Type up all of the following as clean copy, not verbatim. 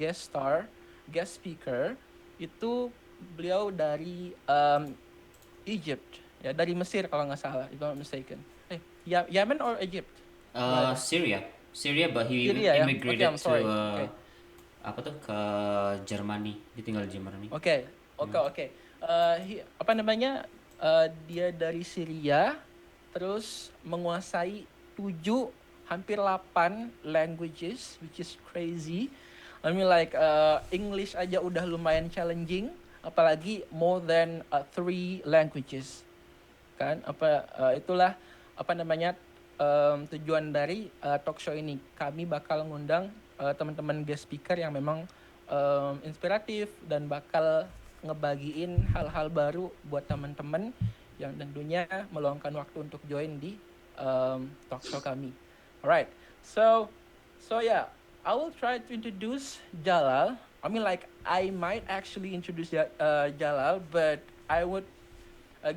guest speaker itu beliau dari Egypt, ya dari Mesir kalau nggak salah, if I'm not mistaken. Yemen or Egypt, brother? Syria, Syria, but he Syria ya. Oke, immigrated I'm to sorry. Oke. apa tuh ke Jermani, dia tinggal di Jermani. Oke, oke, oke. Apa namanya? Dia dari Syria, terus menguasai 7 hampir 8 languages, which is crazy. I mean like English aja udah lumayan challenging, apalagi more than 3 languages, kan? Itulah apa namanya tujuan dari talk show ini. Kami bakal ngundang teman-teman guest speaker yang memang inspiratif dan bakal ngebagiin hal-hal baru buat teman-teman yang tentunya meluangkan waktu untuk join di talk show kami. Alright, so yeah, I will try to introduce Jalal. I mean like I might actually introduce Jalal, but I would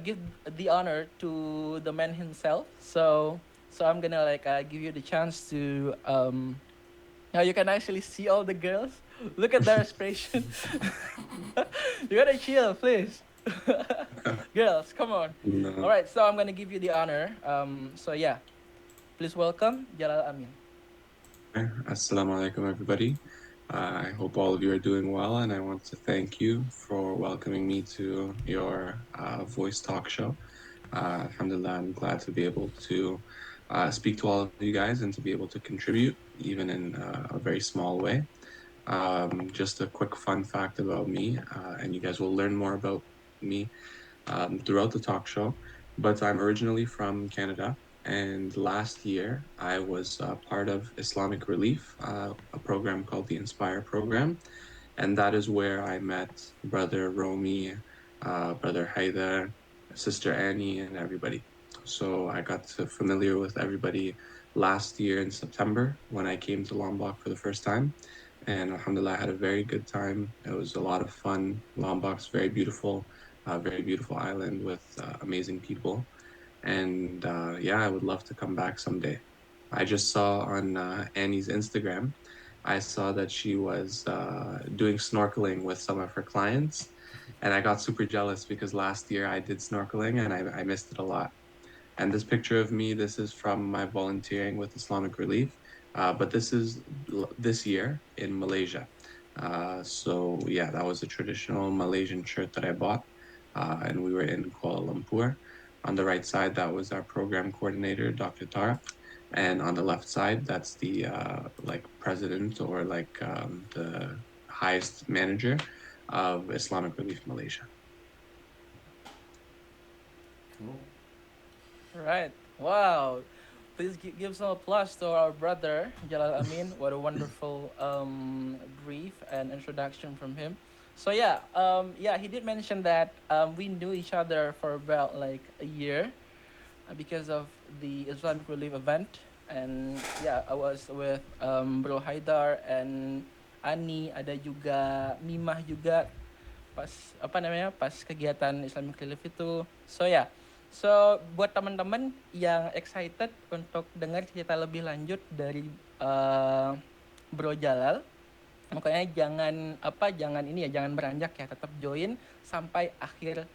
give the honor to the man himself. So I'm gonna like give you the chance to now you can actually see all the girls. Look at their expression. You gotta chill, please. Girls, come on. All No. right, so I'm gonna give you the honor. So yeah, please welcome Jalal Amin. Assalamu alaikum, everybody. I hope all of you are doing well, and I want to thank you for welcoming me to your voice talk show. Alhamdulillah, I'm glad to be able to speak to all of you guys and to be able to contribute, even in a very small way. Just a quick fun fact about me, and you guys will learn more about me throughout the talk show. But I'm originally from Canada, and last year I was part of Islamic Relief, a program called the Inspire program, and that is where I met Brother Romy, Brother Haidar, Sister Annie, and everybody. So I got familiar with everybody last year in September when I came to Lombok for the first time. And Alhamdulillah, I had a very good time. It was a lot of fun. Lombok's very beautiful island with amazing people. And yeah, I would love to come back someday. I just saw on Annie's Instagram, I saw that she was doing snorkeling with some of her clients. And I got super jealous because last year I did snorkeling and I missed it a lot. And this picture of me, this is from my volunteering with Islamic Relief. But this is this year in Malaysia. So yeah, that was a traditional Malaysian shirt that I bought, and we were in Kuala Lumpur. On the right side, that was our program coordinator, Dr. Tara, and on the left side, that's the like president or like the highest manager of Islamic Relief Malaysia. Cool. Right. Wow. Please give some applause to our brother Jalal Amin. What a wonderful brief and introduction from him. So yeah, he did mention that we knew each other for about like a year because of the Islamic Relief event, and yeah, I was with Bro Haidar and Ani, ada juga Mimah juga pas apa namanya pas kegiatan Islamic Relief itu. So buat teman-teman yang excited untuk dengar cerita lebih lanjut dari uh, Bro Jalal, makanya jangan beranjak ya, tetap join sampai akhir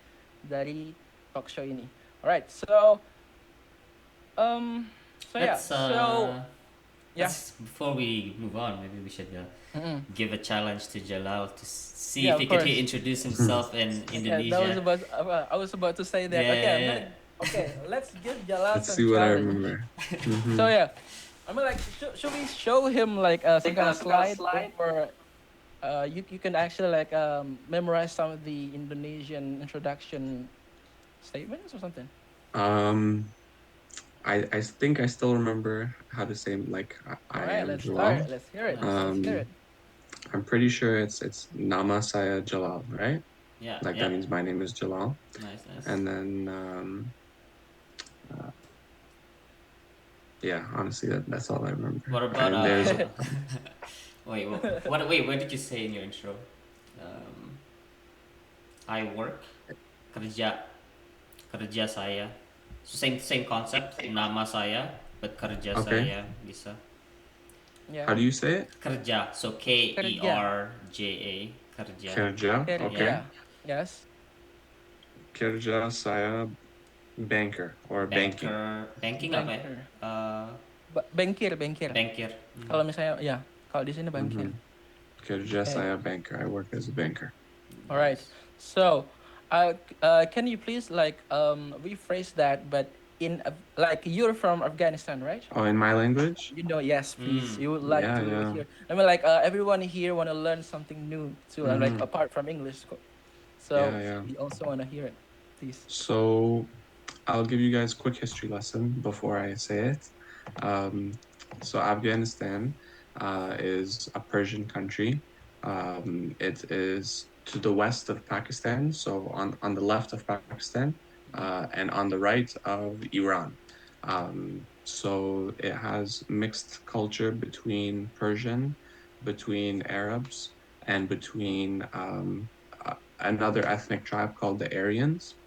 dari talk show ini. Alright, um so yeah, Let's so yeah, let's before we move on, maybe we should give a challenge to Jalal to see yeah, if of he could course. introduce himself in Yeah, that was Indonesia. about. I was about to say that. Okay, I'm Yeah, gonna. Okay, let's give Jalal Let's some see what I challenge. remember. So Hmm. yeah, I mean like, should we show him like some kind of slide, or you can actually like memorize some of the Indonesian introduction statements or something. Um, I think I still remember how to say like All I right, am let's start. Jalal. Let's hear it. nice. Let's hear Um, it. I'm pretty sure it's Nama Saya Jalal, right? Yeah, Like that yeah, means my name is Jalal. nice, nice. And then uh, yeah, honestly that's all I remember. What about And there's wait, what? Wait, what did you say in your intro? Um, I work, kerja, kerja saya. So same concept. Nama saya, but kerja okay. saya bisa. Yeah. How do you say it? Kerja. So Kerja. Kerja. Kerja. Kerja. Yeah. Okay. Kerja. Yes. Kerja saya banker or banking. Banking apa ya? Banker. Uh, Bankir, bankir. Bankir. Kalau misalnya, ya, kalau di sini bankir. Mhm. Kerja Okay. saya banker. I work as a banker. All right. Nice. So, can you please like rephrase that, but in like you're from Afghanistan, right? Oh, in my language? You know, yes, please. Mm. You would like Yeah, to yeah. hear. I mean, like everyone here want to learn something new too, like Mhm. apart from English. So Yeah, yeah. we also want to hear it, please. So I'll give you guys a quick history lesson before I say it. Um, so Afghanistan is a Persian country. It is to the west of Pakistan, so on the left of Pakistan, and on the right of Iran. So it has mixed culture between Persian, between Arabs, and between another ethnic tribe called the Aryans.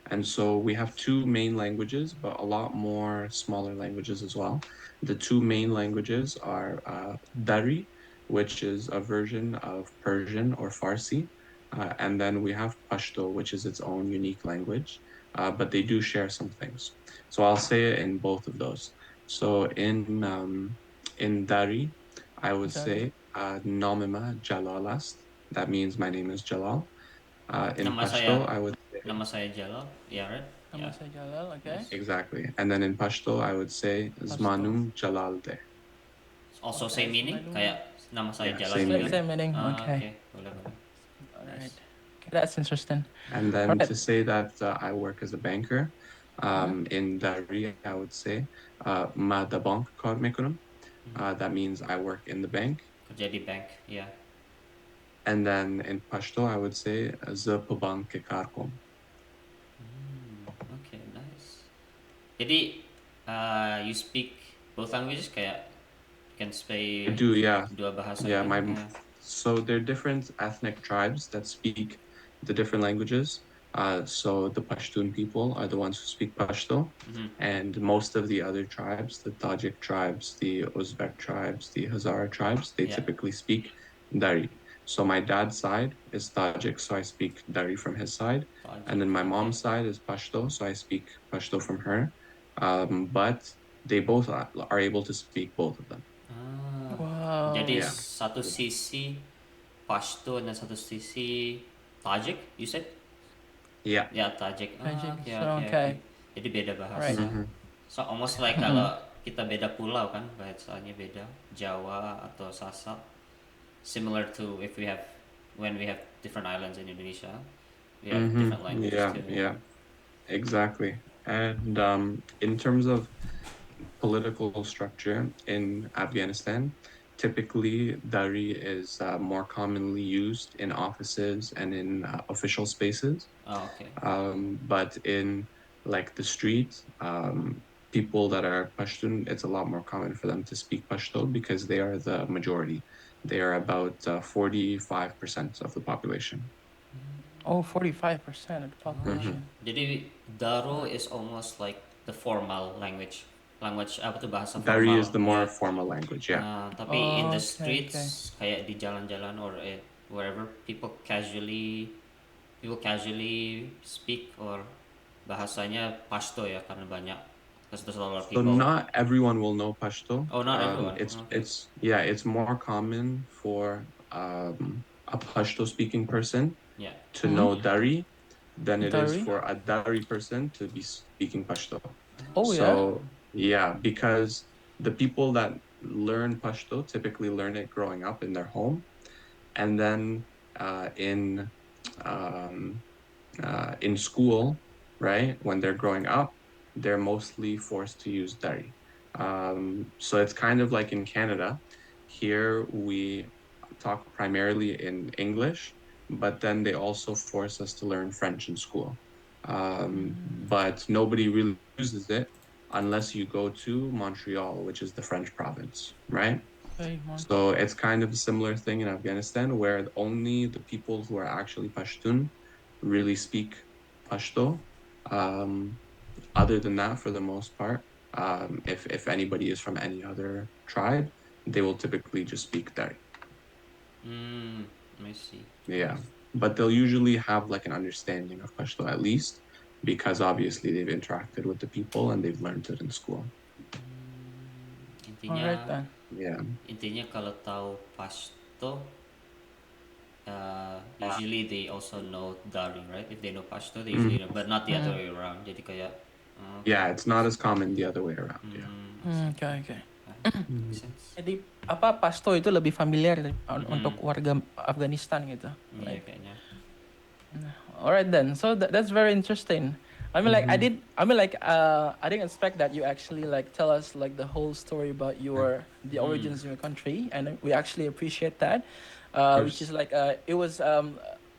And so we have two main languages, but a lot more smaller languages as well. The two main languages are Dari, which is a version of Persian or Farsi, and then we have Pashto, which is its own unique language, but they do share some things. So I'll say it in both of those. So in Dari, I would Dari. say Nomima Jalalast. That means my name is Jalal. In Nama saya Pashto, I would say Nama saya Jalal. Yeah, right? Nama Yeah. saya Jalal. Okay. Yes. exactly. And then in Pashto, I would say Pashto. Zmanum Jalalde. Also Okay, same meaning? Semanum. Kayak nama saya Yeah, Jalal same juga. meaning. Same meaning. Okay. Okay. Boleh, boleh. All Nice. right. Okay, that's interesting. And All then right. to say that I work as a banker, Uh-huh. in Dari, I would say Ma da bank kar mekunum. That means I work in the bank. Kerja di bank. Yeah. And then in Pashto, I would say Ze bank ke karkom. Okay, nice. Jadi you speak both languages kayak you can I speak do, yeah. dua bahasa Yeah, gitu. Yeah. so there are different ethnic tribes that speak the different languages. So the Pashtun people are the ones who speak Pashto, and most of the other tribes, the Tajik tribes, the Uzbek tribes, the Hazara tribes, they Yeah. typically speak Dari. So my dad's side is Tajik, so I speak Dari from his side, and then my Okay. mom's side is Pashto, so I speak Pashto from her. But they both are able to speak both of them. Wow. Jadi Yeah. satu sisi Pashto dan satu sisi Tajik, you said? Yeah. Ya, Tajik. Tajik. Okay, So, okay, okay. okay. Jadi beda bahasa. Right. Mhm. So almost like kalau kita beda pulau kan, bahasanya beda. Jawa atau Sasak. Similar to if we have when we have different islands in Indonesia, we have different languages Yeah, too. yeah, exactly. And in terms of political structure in Afghanistan, typically Dari is more commonly used in offices and in official spaces. Oh, okay. But in like the street, people that are Pashtun, it's a lot more common for them to speak Pashto because they are the majority. They are about 45% of the population. Oh, 45% of the population. Jadi Daro is almost like the formal language. Language apa tuh bahasa formal? Dari is the more Yeah. formal language, yeah. Tapi in the Okay, streets kayak di jalan-jalan or wherever people casually speak or bahasanya Pashto ya karena banyak because there's a lot of So people. not everyone will know Pashto. Oh, not everyone. It's Okay. it's more common for a Pashto speaking person Yeah. to know Dari than it is Dari? for a Dari person to be speaking Pashto. Oh, yeah. So yeah, because the people that learn Pashto typically learn it growing up in their home, and then um, in school, right, when they're growing up, they're mostly forced to use Dari. So it's kind of like in Canada. Here we talk primarily in English, but then they also force us to learn French in school. But nobody really uses it unless you go to Montreal, which is the French province, right? Okay, So it's kind of a similar thing in Afghanistan where only the people who are actually Pashtun really speak Pashto. Other than that, for the most part, if anybody is from any other tribe, they will typically just speak Dari. I see. Yeah, but they'll usually have like an understanding of Pashto at least, because obviously they've interacted with the people and they've learned it in school. Alright Intinya then. Yeah. intinya kalau tahu Pashto, usually they also know Dari, right? If they know Pashto, they usually know, but not the other way around. Jadi kayak, Yeah, it's not as common the other way around. Yeah. I see. Oke. Makes sense. Jadi apa Pasto itu lebih familiar untuk Mhm. warga Afghanistan gitu. Iya Like, kayaknya. alright then. So that's very interesting. I mean, like I didn't expect that you actually like tell us like the whole story about the origins of your country, and we actually appreciate that. Which course. is like it was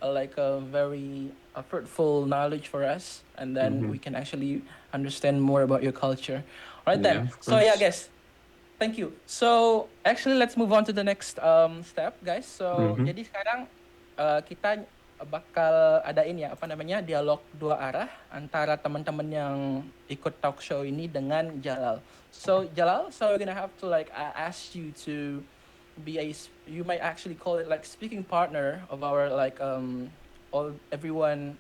like a very fruitful knowledge for us, and then we can actually understand more about your culture. All right then. Yeah, of So yeah, course. guys. Thank you. So actually let's move on to the next step, guys. So Mhm. jadi sekarang kita bakal adain ya apa namanya dialog dua arah antara teman-teman yang ikut talk show ini dengan Jalal. So Jalal, so we're gonna have to like ask you to be you might actually call it like speaking partner of our like all everyone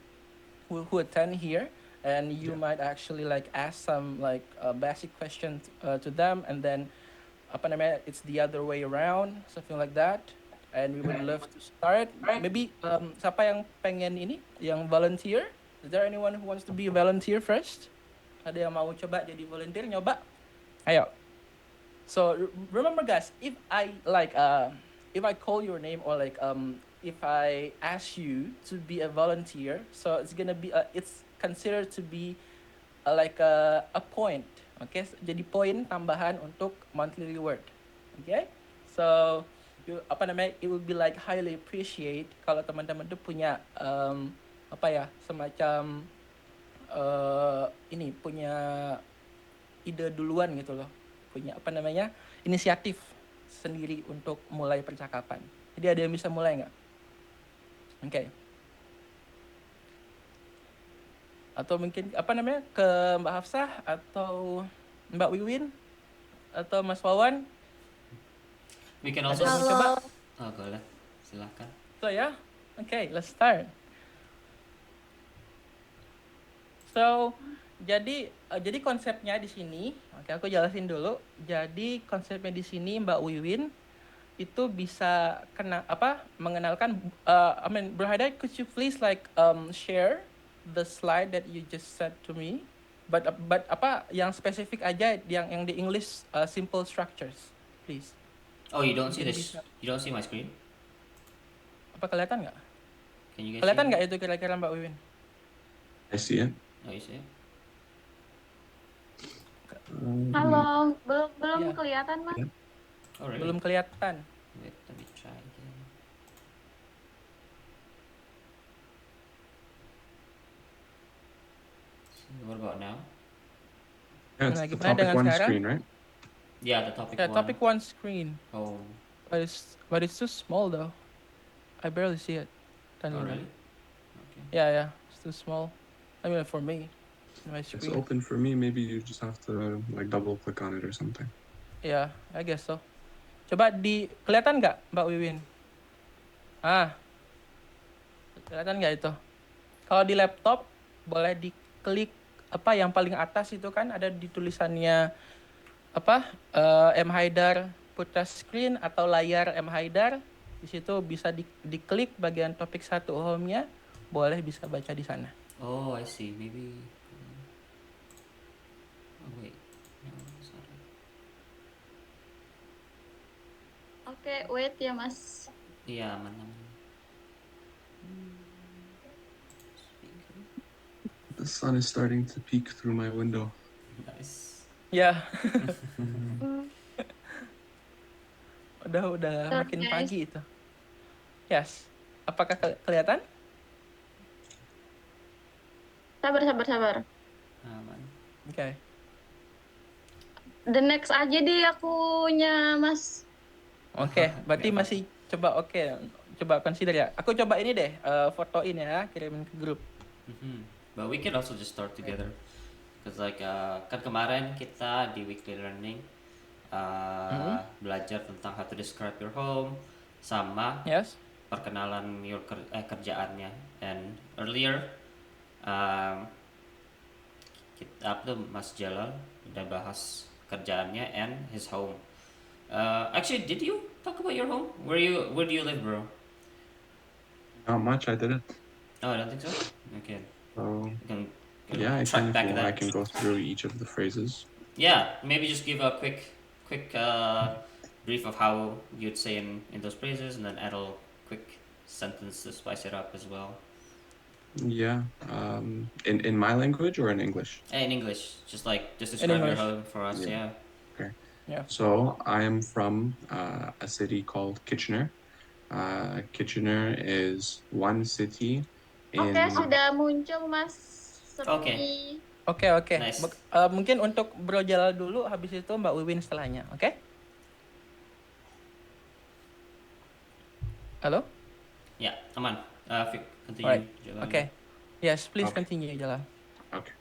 who attend here, and you Yeah. might actually like ask some like basic questions to them, and then apa namanya it's the other way around, something like that. And we would love to start. Maybe siapa yang pengen ini, yang volunteer? Is there anyone who wants to be a volunteer first? Ada yang mau coba jadi volunteer nyoba? Ayo. So remember, guys, if I call your name, or like if I ask you to be a volunteer, so it's gonna be it's considered to be like a point. Okay, jadi poin tambahan untuk monthly reward. Okay, so apa namanya, it will be like highly appreciate kalau teman-teman tuh punya apa ya, semacam ini punya ide duluan gitu loh, punya apa namanya, inisiatif sendiri untuk mulai percakapan. Jadi ada yang bisa mulai nggak? Oke. Atau mungkin apa namanya, ke Mbak Hafsah atau Mbak Wiwin atau Mas Wawan? We can Ada also. yang mau coba? Oh, boleh. Silakan. So ya, okay, let's start. So jadi konsepnya di sini, oke aku jelasin dulu. Jadi konsepnya di sini Mbak Wiwin itu bisa mengenalkan. I mean, Bro Haidar, could you please like share the slide that you just said to me, but apa yang spesifik aja, yang di English simple structures, please. Oh, you don't see Jadi this? bisa, You don't see my screen? apa kelihatan nggak? Can you guys Kelihatan see? nggak itu kira-kira Mbak Wiwin? I see it. Oh, you see it? Halo, belum Iya. kelihatan Mas. Oh, really? Belum kelihatan. Wait, let me try again. So what about now? Yeah, it's Nah, the gimana topic dengan one sekarang? screen, right? Yeah, the topic Yeah, one. topic one screen, Oh, but it's too small though. I barely see it. oh Tiny. really? Okay. Yeah, it's too small. I mean, for me, my It's screen. open for me. Maybe you just have to like double click on it or something. Yeah, I guess so. Coba kelihatan nggak Mbak Wiwin? Kelihatan nggak itu? Kalau di laptop boleh diklik apa yang paling atas itu kan ada di tulisannya apa M Haidar Putra Screen atau layar M Haidar. Di situ bisa diklik bagian topik 1 home-nya, boleh bisa baca di sana. Oh, I see. Maybe. Oh wait. No, sorry. Oke, wait ya Mas. Iya, aman. Speaker. The sun is starting to peek through my window. Nice. Ya, Hmm, udah Bentar, makin guys. pagi itu. Yes. Apakah kelihatan? Sabar. Aman. Oke. The next aja deh akunya Mas. Oke, berarti Nggak masih coba coba consider ya. Aku coba ini deh, fotoin ya, kirimin ke grup. But we can also just start together. Cause like kan kemarin kita di weekly learning belajar tentang how to describe your home sama Yes. perkenalan kerjaannya. And earlier kita Mas Jalal udah bahas kerjaannya and his home. Actually, did you talk about your home? Where do you live, bro? Not much, I didn't. Oh, I don't think so. Okay, So you can yeah, I track can. If back you want, I that. can go through each of the phrases. Yeah, maybe just give a quick brief of how you'd say in those phrases, and then add a quick sentence to spice it up as well. Yeah. In my language or in English? In English, just In describe your English. home for us. Yeah. Yeah. Okay. Yeah. So I am from a city called Kitchener. Kitchener is one city in. Oke, sudah muncul Mas Oke. Sepi. Oke. Nice. Mungkin untuk Bro Jalal dulu, habis itu Mbak Wiwin setelahnya. Oke? Halo? Yeah, aman. Continue. Alright. Jalal. Okay. Yes, please Okay. continue, Jalal. Okay.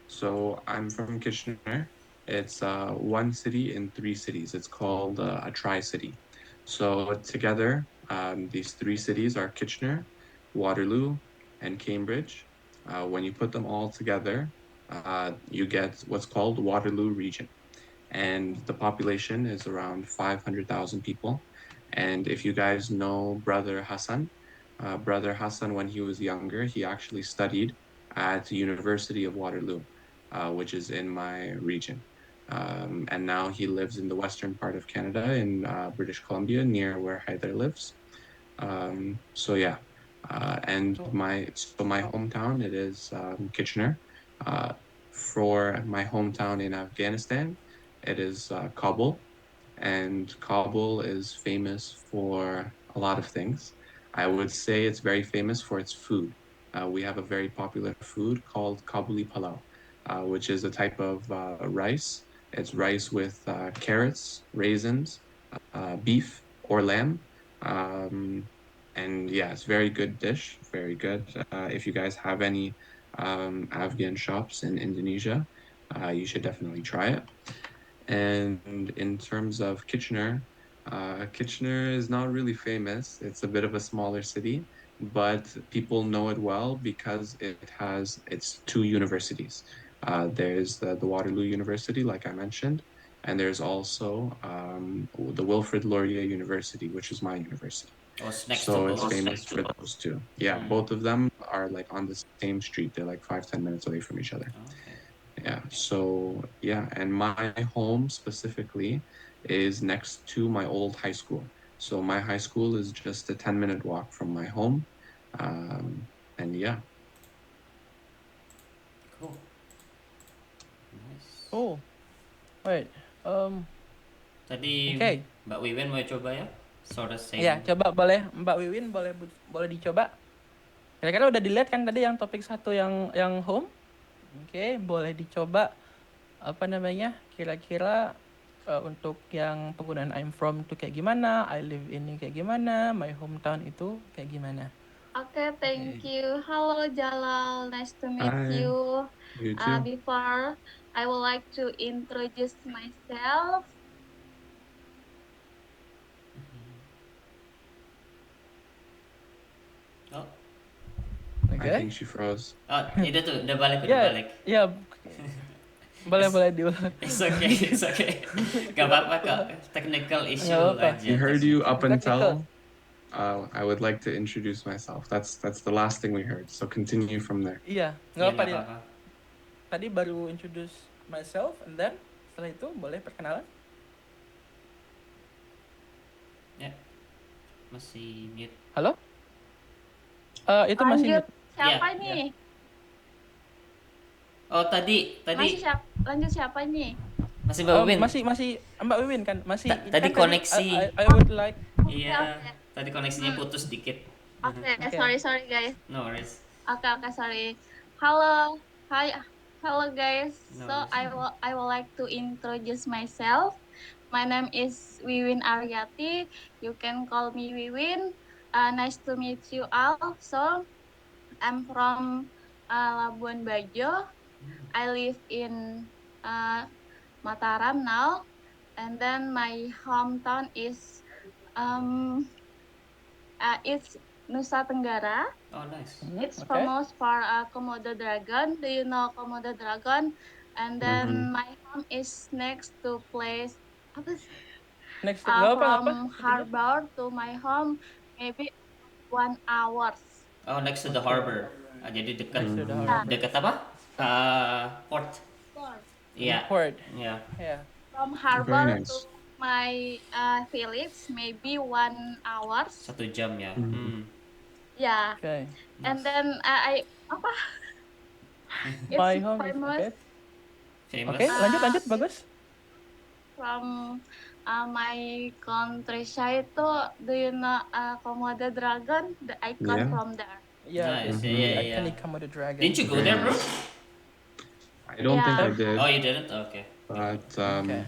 So I'm from Kitchener. It's one city in three cities. It's called a tri-city. So together, these three cities are Kitchener, Waterloo, and Cambridge. When you put them all together, you get what's called Waterloo Region. And the population is around 500,000 people. And if you guys know Brother Hassan, when he was younger, he actually studied at the University of Waterloo, which is in my region. And now he lives in the western part of Canada in British Columbia, near where Haider lives. So yeah, and my hometown, it is Kitchener. For my hometown in Afghanistan, it is Kabul, and Kabul is famous for a lot of things. I would say it's very famous for its food. We have a very popular food called Kabuli palau, which is a type of rice. It's rice with carrots, raisins, beef or lamb. And yeah, it's very good dish, very good. If you guys have any Afghan shops in Indonesia, you should definitely try it. And in terms of Kitchener, Kitchener is not really famous. It's a bit of a smaller city, but people know it well because it has its two universities. There's the Waterloo University, like I mentioned, and there's also the Wilfrid Laurier University, which is my university. Oh, it's next So to it's both. famous for those two. Yeah, both of them are like on the same street. They're like 5-10 minutes away from each other. Okay. Yeah, so yeah, and my home specifically is next to my old high school. So my high school is just a 10-minute walk from my home. And yeah. Cool. Nice. Oh. Right. Tadi Okay. Mbak Wiwin mau coba ya? Sort of same. Ya, coba boleh Mbak Wiwin boleh dicoba. Kira-kira udah dilihat kan tadi yang topik satu yang home? Oke, boleh dicoba apa namanya? Kira-kira untuk yang penggunaan I'm from itu kayak gimana? I live ini kayak gimana? My hometown itu kayak gimana? Oke, thank you. Halo Jalal, nice to meet Hi. you. You too. Before, I would like to introduce myself. Oh, I Oke. think she froze. itu tuh udah balik. Ya. Boleh diulang. It's okay. Gak apa-apa kok. Technical issue Nggak apa-apa. aja. We heard you up Technical. until I would like to introduce myself. That's the last thing we heard. So continue from there. Iya, Iya, nggak apa nggak dia. apa-apa. Tadi baru introduce myself and then setelah itu boleh perkenalan. Ya. Masih mute. Halo? Itu masih Lanjut, mute. siapa Iya, nih? Oh, tadi Lanjut siapa nih? masih Mbak Wiwin. Masih Mbak Wiwin kan? Masih Tadi kan koneksi. I would like. Iya. Oke. Tadi koneksinya putus dikit. Oke, Oke. sorry guys. No worries. Oke, sorry. Halo, hello guys. No So worries. I would like to introduce myself. My name is Wiwin Aryati. You can call me Wiwin. Nice to meet you all. So I'm from Labuan Bajo. I live in Mataram now. and then my hometown is um it's Nusa Tenggara. Oh, nice. It's Okay. famous for Komodo dragon. Do you know Komodo dragon? And Mm-hmm. then my home is next to place apa sih? Next, nggak apa nggak apa. From Continue. harbor to my home maybe 1 hour. Oh, next to the Okay. harbor. Jadi dekat Next to the Mm-hmm. Yeah. harbor. dekat apa? Port. Iya. Port. Iya. Yeah. From Very harbor to nice. my village maybe 1 hour. 1 jam ya. Mhm. Yeah. Okay. And then I apa? It's My home is famous okay. Famous. Okay, lanjut bagus. from my countryside to do you know Komodo dragon? The icon Yeah. from there. Yeah, Nice. the Yeah, yeah. iconic Komodo dragon. Didn't you go Very there, bro? nice. I don't think I Yeah. did, Oh, you didn't? Okay. but Okay.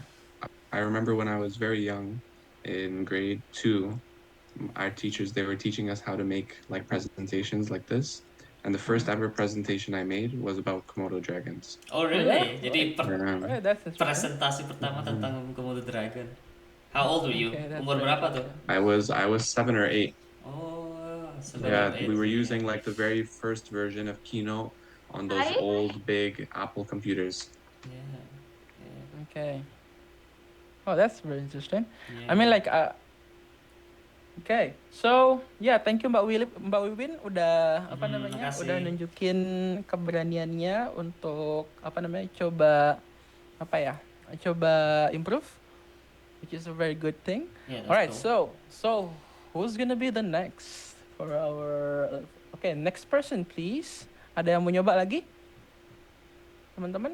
I remember when I was very young, in grade 2, our teachers, they were teaching us how to make like presentations like this. And the first ever presentation I made was about Komodo dragons. Oh, really? Jadi Alright, that's interesting. presentasi pertama tentang Komodo dragon. How old were you? Okay, that's Umur very berapa tuh? interesting. I was 7 or 8. Oh, Yeah, 7 or 8. we were using like the very first version of Keynote on those Hi. old big Apple computers. Yeah. Yeah. Okay. Oh, that's very interesting. Yeah. I mean like okay. So, yeah, thank you Mbak Wiwin udah apa namanya? makasih. Udah nunjukin keberaniannya untuk apa namanya? Coba apa ya? Coba improve, which is a very good thing. Yeah, that's All right, cool. so who's gonna be the next for our okay, next person please. Ada yang mau nyoba lagi? Teman-teman?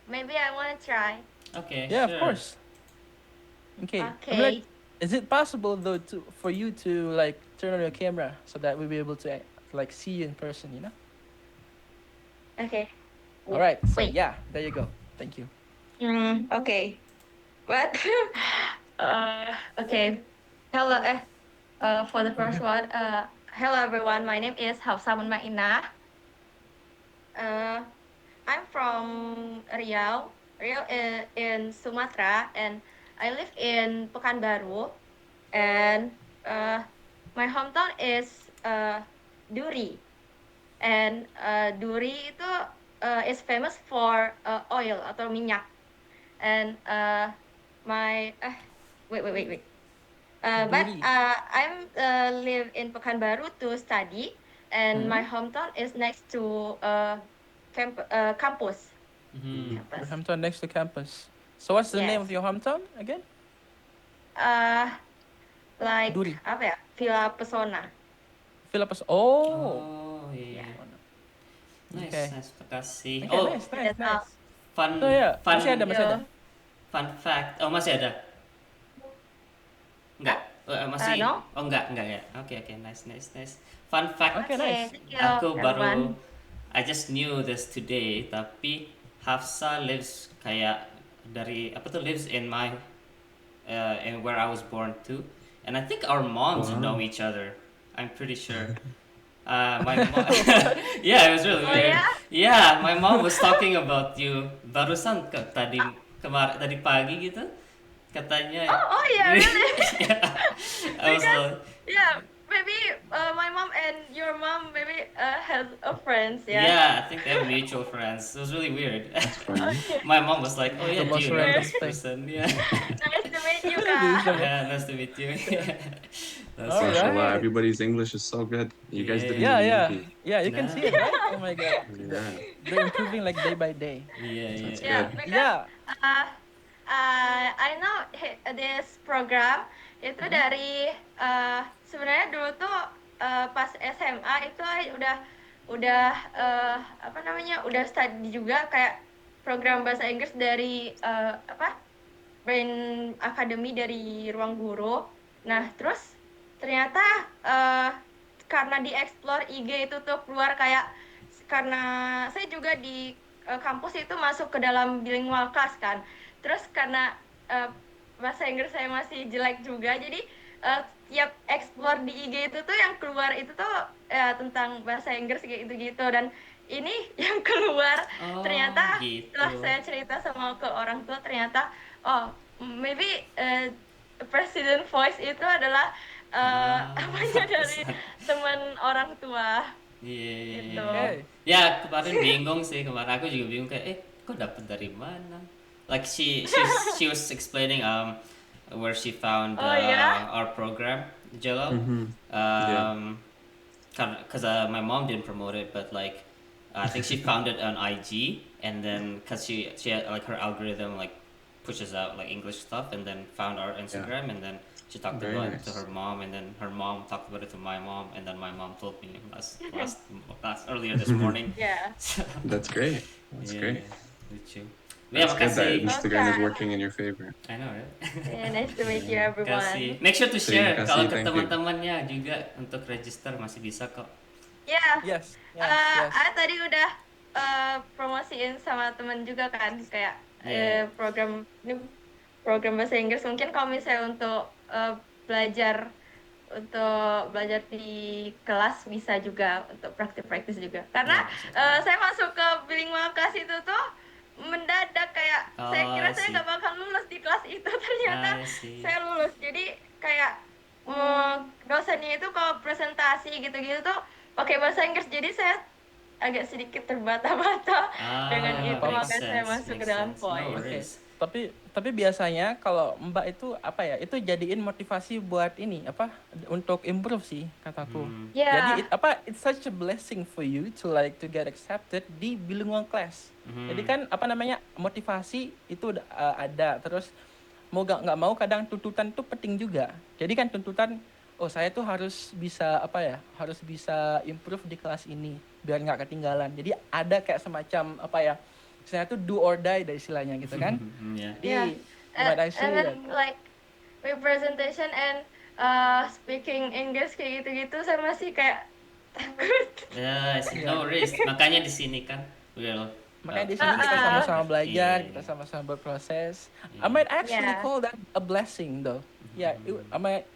Maybe I want to try. Okay, Yeah, sure. of course. Okay. I mean, Okay. like, is it possible though for you to like turn on your camera so that we'll be able to like see you in person, you know? Okay. All right. So Wait. yeah, there you go. Thank you. Okay. What? Okay. Hello. For the first one. Hello everyone. My name is Hafsa Munmaina. I'm from Riau. Riau in Sumatra, and I live in Pekanbaru. And my hometown is Duri. And Duri itu is famous for oil atau minyak. And wait. But Duri. I'm live in Pekanbaru to study, and my hometown is next to campus. Mhm. Your hometown next to campus. So what's the name Yes. of your hometown again? Like Duri. apa ya? Villa Pesona. Philippus. Oh. Oh, iya. Nice, Okay. nice. Makasih. Okay, Oh, nice. That's all. fun. So yeah, fun, masih ada. Fun fact. Oh, masih ada. Enggak. Masih. No. Oh, enggak ya. Oke, nice. Fun fact. Okay, nice. Thank you, Aku everyone. I just knew this today, tapi Hafsa lives kayak lives in my in where I was born too, and I think our moms Wow. know each other. I'm pretty sure. My mom, yeah, it was really Oh, weird. yeah? Yeah, my mom was talking about you barusan tadi pagi gitu, katanya. Oh yeah, really? Yeah. I was like, Yeah, maybe my mom and your mom maybe has a friends. yeah. Yeah. I think they have mutual friends. It was really weird. That's funny. My mom was like, "Oh yeah, The do most you know random this thing. person?" Yeah, Nice to meet you, This Kak. yeah, nice to meet you. That's All right. Mashallah, right. everybody's English is so good. You guys didn't Yeah, even yeah, need me. yeah. You can see it, right? Oh my god, Yeah. they're improving like day by day. Yeah. That's Yeah, good. because Yeah. I know this program itu dari sebenarnya dulu tuh pas SMA itu udah apa namanya udah study juga kayak program bahasa Inggris dari Brain Academy dari Ruang Guru. Nah terus ternyata karena di explore IG itu tuh keluar kayak karena saya juga di kampus itu masuk ke dalam bilingual class kan. Terus karena bahasa Inggris saya masih jelek juga, jadi tiap explore di IG itu tuh yang keluar itu tuh tentang bahasa Inggris kayak gitu-gitu, dan ini yang keluar Oh, ternyata gitu. setelah saya cerita sama ke orang tua ternyata oh maybe President Voice itu adalah apanya dari teman orang tua Iya. gitu. Okay. Ya kemarin bingung sih, kemarin aku juga bingung kayak kok dapet dari mana? Like she was explaining where she found Oh, yeah? our program, Jello. Yeah. Because my mom didn't promote it, but like I think she found it on IG, and then because she had like her algorithm like pushes out like English stuff, and then found our Instagram, and then she talked Very about it to nice. her mom, and then her mom talked about it to my mom, and then my mom told me last earlier this morning. Yeah. So, That's great. That's yeah, great. lucu. Ya That's good that makasih. Instagram is Okay. working in your favor. I know, right? Yeah, nice to meet you, Kasih. everyone. Make sure to share Terima kasih, kalau ke thank you. teman-temannya juga untuk register masih bisa kok. Yeah. Yes. Yes. Eh, Yes. tadi udah promosiin sama temen juga kan kayak Yeah. program ini program bahasa Inggris mungkin kalau misalnya untuk belajar di kelas bisa juga untuk praktis juga karena Ya, saya masuk ke bilingual kelas itu tuh mendadak kayak saya Oh, kira I saya see. nggak bakal lulus di kelas itu ternyata I see. saya lulus jadi kayak dosennya itu kalau presentasi gitu-gitu tuh pakai bahasa Inggris jadi saya agak sedikit terbata-bata dengan itu makes makanya saya masuk ke dalam No Voice. worries. Tapi biasanya kalau Mbak itu apa ya? Itu jadiin motivasi buat ini apa? Untuk improve sih kataku. Yeah. Jadi it's such a blessing for you to get accepted di bilingual class. Jadi kan apa namanya? Motivasi itu ada terus mau nggak mau kadang tuntutan tuh penting juga. Jadi kan tuntutan saya tuh harus bisa harus bisa improve di kelas ini biar nggak ketinggalan. Jadi ada kayak semacam saya tuh do or die dari istilahnya gitu kan. Yeah. Yeah. But I see And then that. like representation and speaking English kayak gitu-gitu saya masih kayak takut. Ya, no worries. Makanya di sini kan Makanya di sini kita sama-sama belajar, Iya. kita sama-sama berproses. I might actually Yeah. call that a blessing though. Yeah,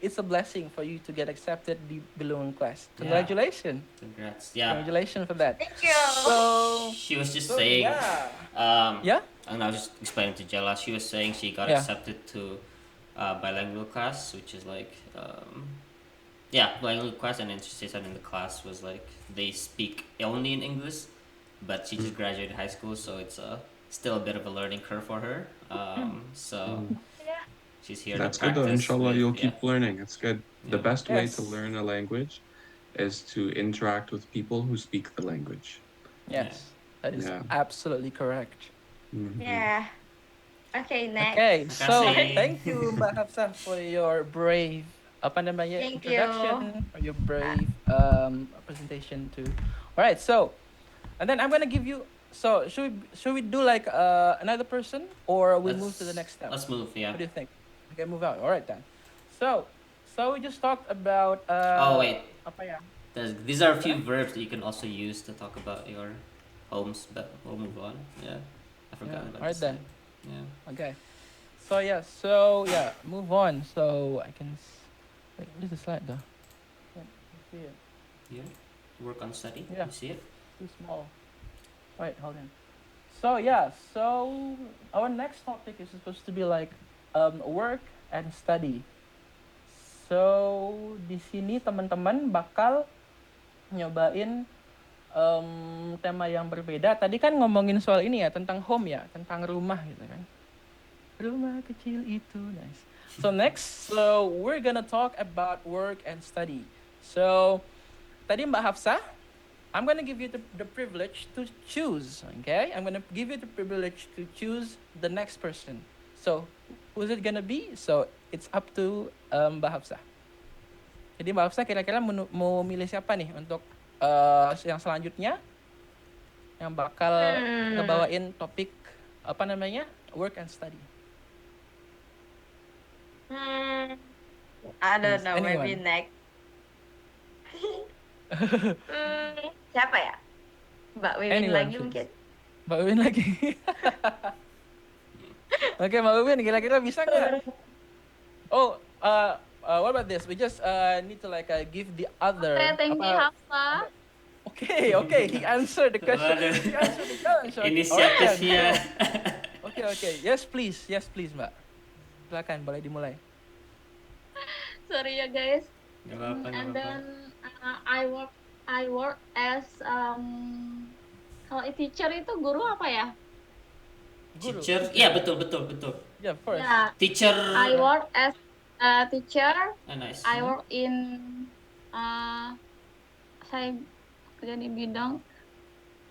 it's a blessing for you to get accepted di bilingual class. Yeah. Congratulations. Congrats. Yeah. Congratulations for that. Thank you. So, She was just saying. yeah. Yeah? And I was just explaining to Jella. She was saying she got Yeah. accepted to bilingual class, which is like bilingual class, and then she said in the class was like they speak only in English, but she just graduated high school, so it's still a bit of a learning curve for her. So Yeah. she's here That's to good though. practice. Inshallah, with- you'll yeah. keep learning. It's good. The Yeah. best way to Yes. learn a language is to interact with people who speak the language. Yes. That is Yeah. absolutely correct. Mhm. Yeah. Okay, next. Okay, so Makasih. thank you Mbak Hafsah for your brave Thank introduction, or your brave presentation too. All right, so and then I'm gonna give you. So should we do like another person, or we move to the next step? Let's move. Yeah. What do you think? Okay, move on. All right then. So we just talked about. Oh wait. Apa ya? These are a few verbs that you can also use to talk about your homes, but we'll move on. Yeah. I forgot Yeah, about alright this. then. Yeah. Okay. So move on. So I can. Wait, what is the slide though? Can't see it. Yeah. Work on study. Yeah. You see it? Too small. Wait, hold on. So our next topic is supposed to be like work and study. So di sini teman-teman bakal nyobain tema yang berbeda. Tadi kan ngomongin soal ini ya, tentang home ya, tentang rumah gitu kan. Rumah kecil itu, nice. So next, we're gonna talk about work and study. So tadi Mbak Hafsah, I'm gonna give you the privilege to choose, okay? I'm gonna give you the privilege to choose the next person. So, who's it gonna be? So, it's up to Mbak Hafsah. Jadi Mbak Hafsah kira-kira mau milih siapa nih untuk yang selanjutnya? Yang bakal ngebawain topik apa namanya? Work and study. I don't know, Anyone. maybe next. Siapa ya? Mbak Wiwin Anyone, lagi please. mungkin. Mbak Wiwin lagi. Oke, Mbak Wiwin kira-kira bisa nggak? Oh, what about this? We just need to give the other. Okay, thank you, Hafsa. Okay, he answered the question. Waduh. He answered the challenge. Inisiatif Alright, ya. Okay. Yes, please, Mbak. Silakan, boleh dimulai. Sorry ya guys. Gak apa-apa, gak And apa-apa. then I work as kalau teacher itu guru apa ya? Guru. Teacher, iya betul, betul, betul. Yeah, of course. Ya, Teacher, I work as a teacher. nice. I work in saya kerja di bidang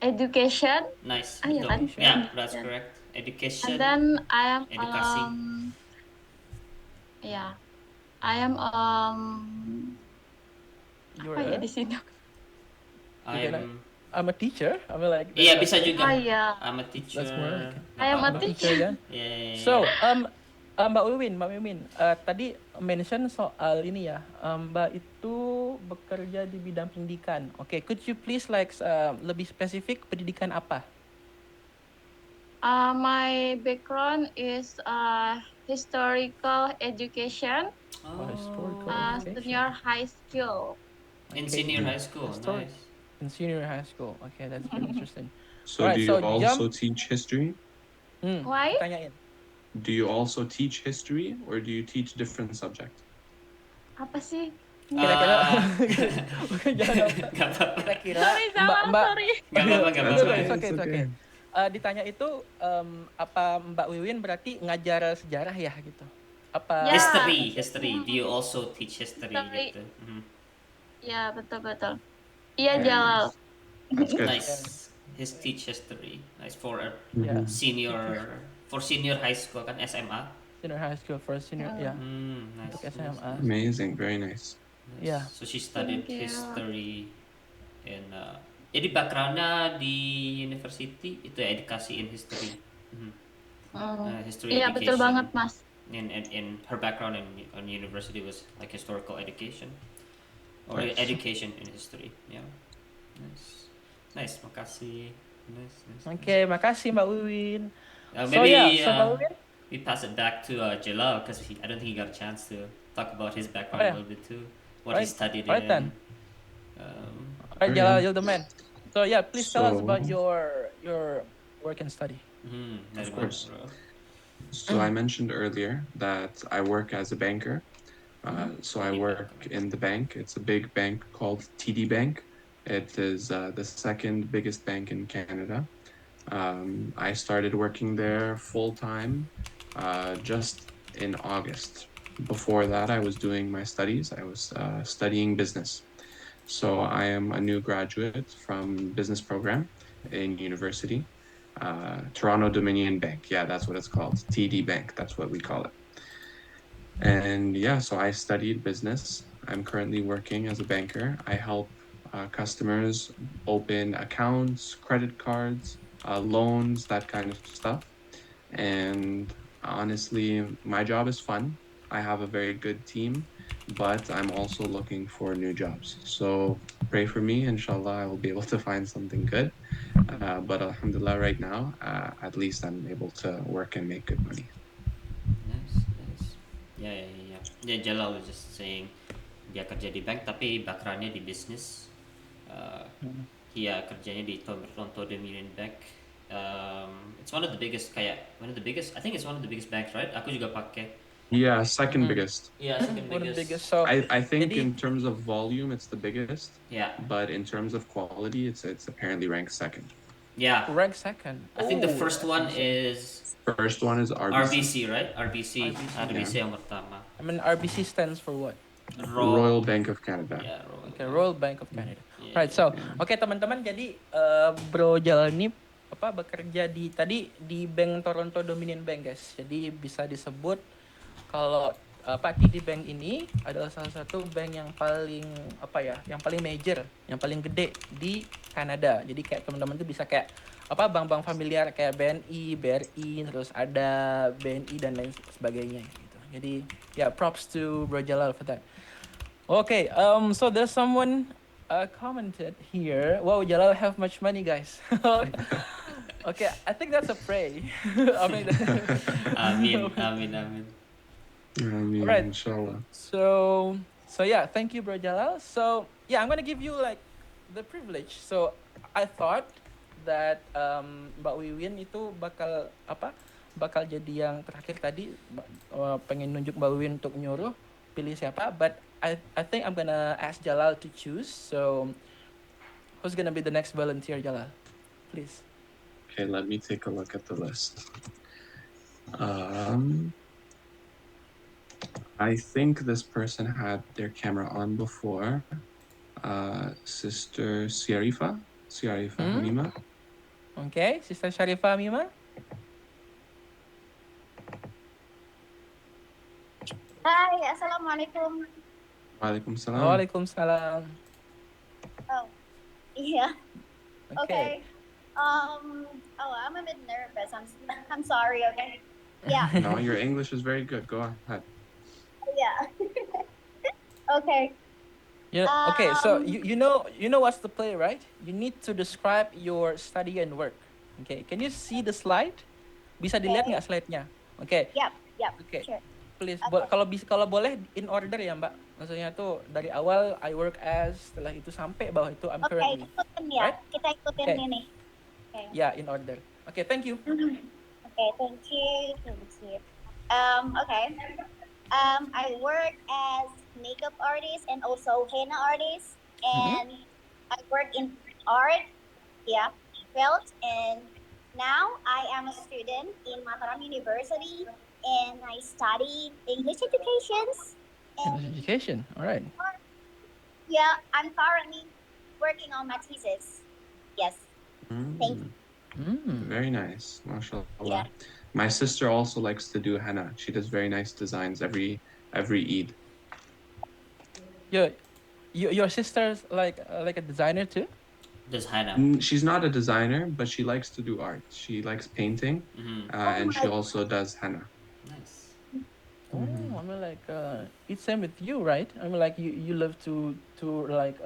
education. Nice, Ah, ya betul. kan? Yeah, that's Education. correct. And Education, then I am edukasi. yeah, I am You're apa ya a, di sini? I'm a teacher. I'm like. Iya bisa Oh juga. iya. I'm a teacher. That's more like. I am a Apa-apa. teacher. ya. Yeah. So, Mbak Wiwin, tadi mention soal ini ya, Mbak itu bekerja di bidang pendidikan. Oke, could you please like lebih spesifik pendidikan apa? My background is historical education, Oh, historical. senior high school. in Okay. senior high school. Historic. Nice. In senior high school. Okay, that's very interesting. So Alright, do you so also teach history? Why? Tanyain. Do you also teach history or do you teach different subjects? Apa sih? Kira-kira. Jangan. Gak apa-apa. Kira-kira. Sorry, salah, Mbak. sorry. Gak apa-apa, gak That's apa-apa. okay. It's okay. Ditanya itu apa Mbak Wiwin berarti ngajar sejarah ya gitu? Apa? Ya. History. Do you also teach history History. gitu? Mhm. Ya, betul. Iya, Very Jalal. nice. That's good. Nice. Teach history. Nice for a Yeah. senior high school kan SMA. Senior high school for senior. Yeah. Nice. Untuk SMA. Amazing. Very nice. Nice. Yeah. So she studied Thank you. history in jadi backgroundnya di university itu ya edukasi in history. History Iya, betul education. banget, Mas. In her background in university was like historical education or Nice. education in history. Yeah. Nice. Makasih. Nice. Oke, makasih Mbak Wiwin. Maybe Mbak Wiwin. we pass it back to Jalal because I don't think he got a chance to talk about his background Oh, yeah. a little bit too. What he Right. studied Right in. then. Alright, Okay. Jalal, you're the man. So yeah, please tell us So- about your work and study. Dari Of course. mana, bro? So I mentioned earlier that I work as a banker. So I TD work Bank. in the bank. It's a big bank called TD Bank. It is the second biggest bank in Canada. I started working there full time just in August. Before that, I was doing my studies. I was studying business. So I am a new graduate from business program in university. Toronto Dominion Bank. Yeah, that's what it's called. TD Bank. That's what we call it. And yeah, so I studied business. I'm currently working as a banker. I help customers open accounts, credit cards, loans, that kind of stuff. And honestly, my job is fun. I have a very good team, but I'm also looking for new jobs. So pray for me. Inshallah, I will be able to find something good. But alhamdulillah, right now, at least I'm able to work and make good money. Nice. Yeah. Yeah, Jalal was just saying dia kerja di bank tapi backgroundnya di bisnis. Dia kerjanya di Toronto Dominion Bank. It's one of the biggest. I think it's one of the biggest banks, right? Aku juga pakai. Yeah, second biggest. Yeah, second One of the biggest. biggest. So I think Jadi- in terms of volume, it's the biggest, Yeah, but in terms of quality, it's apparently ranked second. yeah. rank second. I think the Oh, first one is First one is RBC, RBC, right? RBC RBC. yang pertama. I mean, RBC stands for what? Royal Bank of Canada. Yeah, Royal. Okay, Royal Bank of Canada. Yeah. Right. So, oke teman-teman, jadi Bro Jalal ini bekerja di Bank Toronto Dominion Bank, guys. Jadi bisa disebut kalau TD Bank ini adalah salah satu bank yang paling yang paling major, yang paling gede di Kanada. Jadi kayak teman-teman tuh bisa kayak bank-bank familiar kayak BNI, BRI, terus ada BNI dan lain sebagainya gitu. Jadi props to Bro Jalal for that. Okay, so there's someone commented here. Wow, Jalal have much money, guys. Okay, I think that's a pray. I mean, Amin. Alright. Inshallah. So yeah, thank you, Bro Jalal. So yeah, I'm gonna give you like the privilege. So I thought that Mbak Wiwin itu bakal bakal jadi yang terakhir tadi. Pengen nunjuk Mbak Wiwin untuk nyuruh pilih siapa, but I think I'm gonna ask Jalal to choose. So who's gonna be the next volunteer, Jalal? Please. Okay, let me take a look at the list. I think this person had their camera on before. Sister Siarifa Hamima. Okay, Sister Sharifah Mima. Hi, Assalamualaikum. Waalaikumsalam. Waalaikumsalam. Oh, yeah. Okay. Okay. I'm a bit nervous. I'm sorry. Okay. Yeah. No, your English is very good. Go ahead. Yeah. Okay. Yeah. Okay. So Um, you know what's the play, right? You need to describe your study and work. Okay. Can you see the slide? Bisa dilihat nggak slide-nya? Okay. Yep. Okay. Sure. Please. Okay. Kalau boleh in order ya, Mbak. Maksudnya tuh dari awal I work as, setelah itu sampai bawah itu I'm Okay, currently. ikutin ya. Right? Kita ikutin Okay. ini. Okay. Yeah, in order. Okay. Thank you. Okay, thank you. Okay. I work as makeup artist and also henna artist, and I work in art, field, and now I am a student in Mataram University, and I study English education. English And education. All right. I'm currently working on my thesis. Yes. Thank you. Very nice. MashaAllah. Yeah. My sister also likes to do henna. She does very nice designs every Eid. Your sister's like a designer too? Does Hannah? She's not a designer, but she likes to do art. She likes painting, and she also does henna. Nice. Oh, I mean like it's same with you, right? I mean like you love to like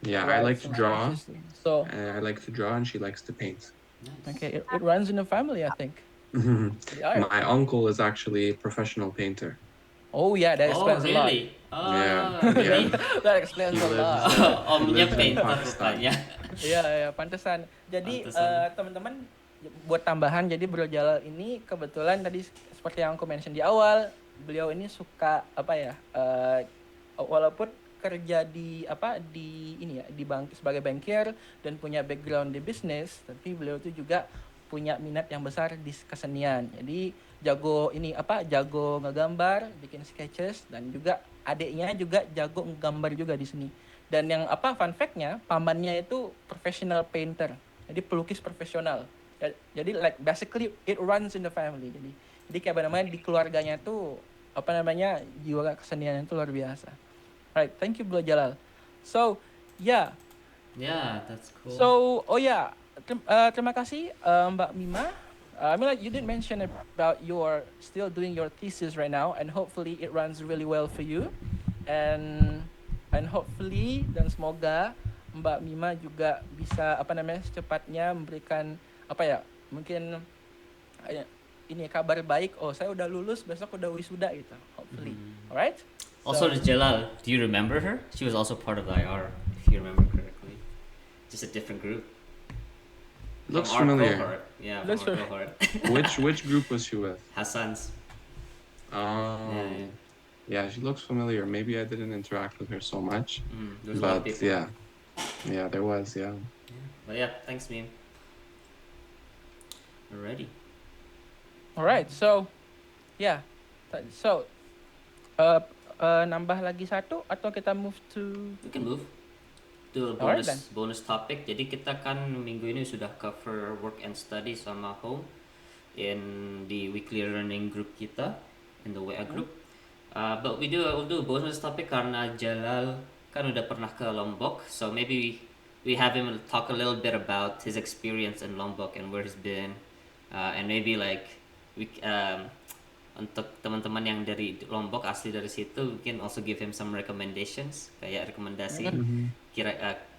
Yeah, I write like to and draw, artist. So and I like to draw, and she likes to paint. Nice. okay, it runs in the family, I think. The art. My uncle is actually a professional painter. Oh yeah, that Oh, explains a lot. really? Oh, Yeah, jadi That explains He a lot. omnya lives in painter Pakistan. rupanya. Iya, pantesan. Jadi Pantesan. teman-teman buat tambahan, jadi Bro Jalal ini kebetulan tadi seperti yang aku mention di awal, beliau ini suka apa ya? Walaupun kerja di ini ya di bank sebagai bankir dan punya background di bisnis, tapi beliau itu juga punya minat yang besar di kesenian. Jadi jago ngegambar, bikin sketches, dan juga adiknya juga jago ngegambar juga di sini. Dan yang fun fact-nya, pamannya itu professional painter. Jadi pelukis profesional. Jadi like basically it runs in the family. Jadi kayak namanya di keluarganya tuh jiwa kesenian itu luar biasa. Right, thank you Bro Jalal. So, yeah. Yeah, that's cool. So, terima kasih Mbak Mima. I mean like you did mention about your still doing your thesis right now, and hopefully it runs really well for you. And hopefully dan semoga Mbak Mima juga bisa secepatnya memberikan mungkin ini kabar baik. Oh, saya udah lulus, besok udah wisuda gitu. Hopefully. Alright? Also, Jalal, do you remember her? She was also part of the IR, if you remember correctly. Just a different group. Looks From our familiar. cohort. Yeah, Looks from our cohort. Which group was she with? Hassan's. Oh, Yeah, yeah, she looks familiar. Maybe I didn't interact with her so much, There's a lot of but people. yeah, there was, yeah. But yeah, thanks, meme. Alrighty. Alright, so yeah. So nambah lagi satu atau kita move to We can move to a Alright bonus topic. Jadi kita kan minggu ini sudah cover work and study sama home in the weekly learning group kita, in the WA group. But we'll do a bonus topic karena Jalal kan udah pernah ke Lombok, so maybe we have him talk a little bit about his experience in Lombok and where he's been, and maybe like untuk teman-teman yang dari Lombok asli dari situ, we can also give him some recommendations, kayak rekomendasi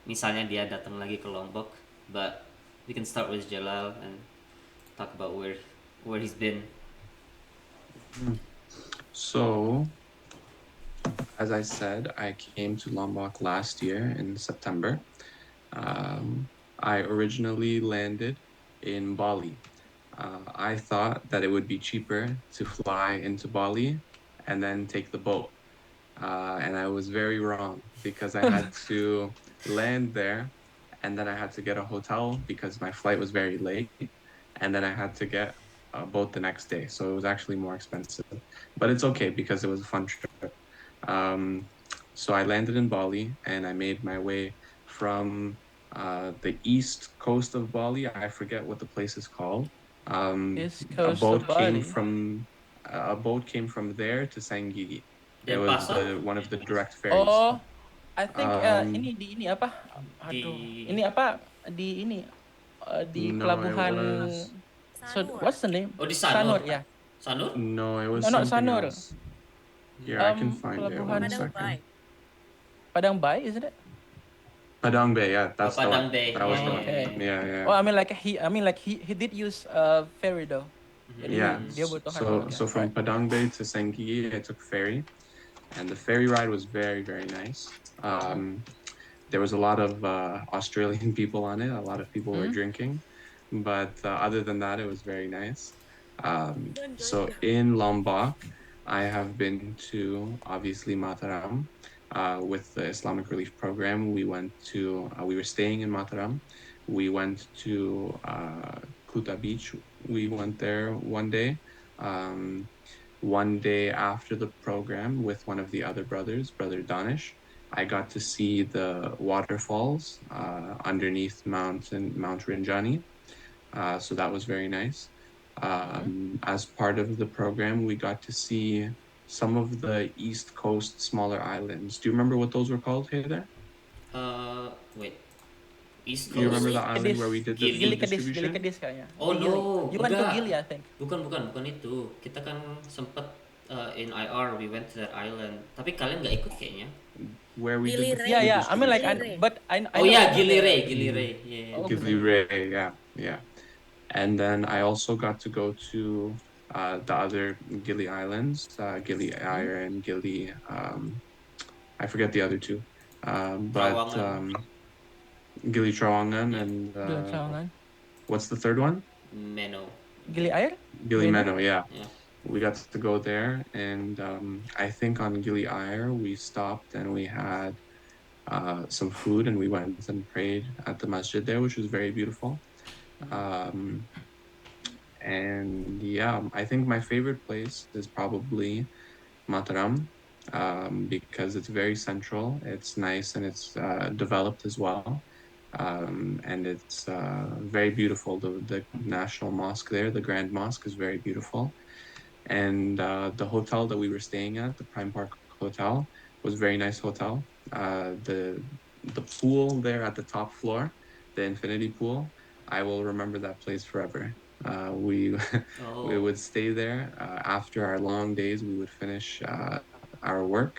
misalnya dia datang lagi ke Lombok. But we can start with Jalal and talk about where he's been. So, as I said, I came to Lombok last year in September. I originally landed in Bali, I thought that it would be cheaper to fly into Bali and then take the boat. And I was very wrong because I had to land there and then I had to get a hotel because my flight was very late. And then I had to get a boat the next day. So it was actually more expensive. But it's okay because it was a fun trip. Um, so I landed in Bali and I made my way from the east coast of Bali. I forget what the place is called. East A coast of boat came Bali. from there to Sangigi. It was Denpasar one of the direct ferries. Oh, I think Um, ini apa? Aduh, di ini apa? Di no, it pelabuhan. was So Sanur. what's the name? oh di Sanur. Sanur, ya. Sanur? no, it was No, not something Sanur. else. Here, I can find it. Pelabuhan One Padang second. Bay. Padang Bay, isn't it? Padang Bay, yeah, that's the Padang one. Bay. That was Yeah, the yeah, one. Okay. yeah. Yeah, yeah. Oh, he did use ferry though. Jadi Yeah. dia butuh So from right. Padang Bay to Sangigi, I took ferry, and the ferry ride was very, very nice. There was a lot of Australian people on it. A lot of people were drinking, but other than that, it was very nice. So in Lombok, I have been to obviously Mataram with the Islamic Relief Program. We were staying in Mataram. We went to Kuta Beach. We went there one day. One day after the program with one of the other brothers, Brother Danish, I got to see the waterfalls underneath Mount Rinjani. So that was very nice. As part of the program, we got to see some of the East Coast smaller islands. Do you remember what those were called, Heather? Wait. East You remember Coast? the island where we did the Gili. food distribution? Gili Kedis kayaknya. Oh Gili. no, You went to enggak. Gili, I think. Bukan itu. Kita kan sempet in IR we went to that island. Tapi kalian nggak ikut kayaknya. Where we did the Gili food Yeah, I mean like, distribution. I Oh know yeah, about Gili the- Ray. Yeah. Oh, Gili Ray, yeah. And then I also got to go to the other Gili Islands, Gili Air and Gili. I forget the other two, but Trawangan. Gili Trawangan Yeah. and Gili Trawangan. what's the third one? Meno. Gili Air? Gili Meno? Meno, yeah. Yeah. We got to go there, and I think on Gili Air we stopped and we had some food, and we went and prayed at the masjid there, which was very beautiful. And yeah, I think my favorite place is probably Mataram because it's very central, it's nice, and it's developed as well. And it's very beautiful. The National Mosque there, the Grand Mosque, is very beautiful. And the hotel that we were staying at, the Prime Park Hotel, was a very nice hotel. The pool there at the top floor, the infinity pool, I will remember that place forever. We we Oh. would stay there after our long days. We would finish our work,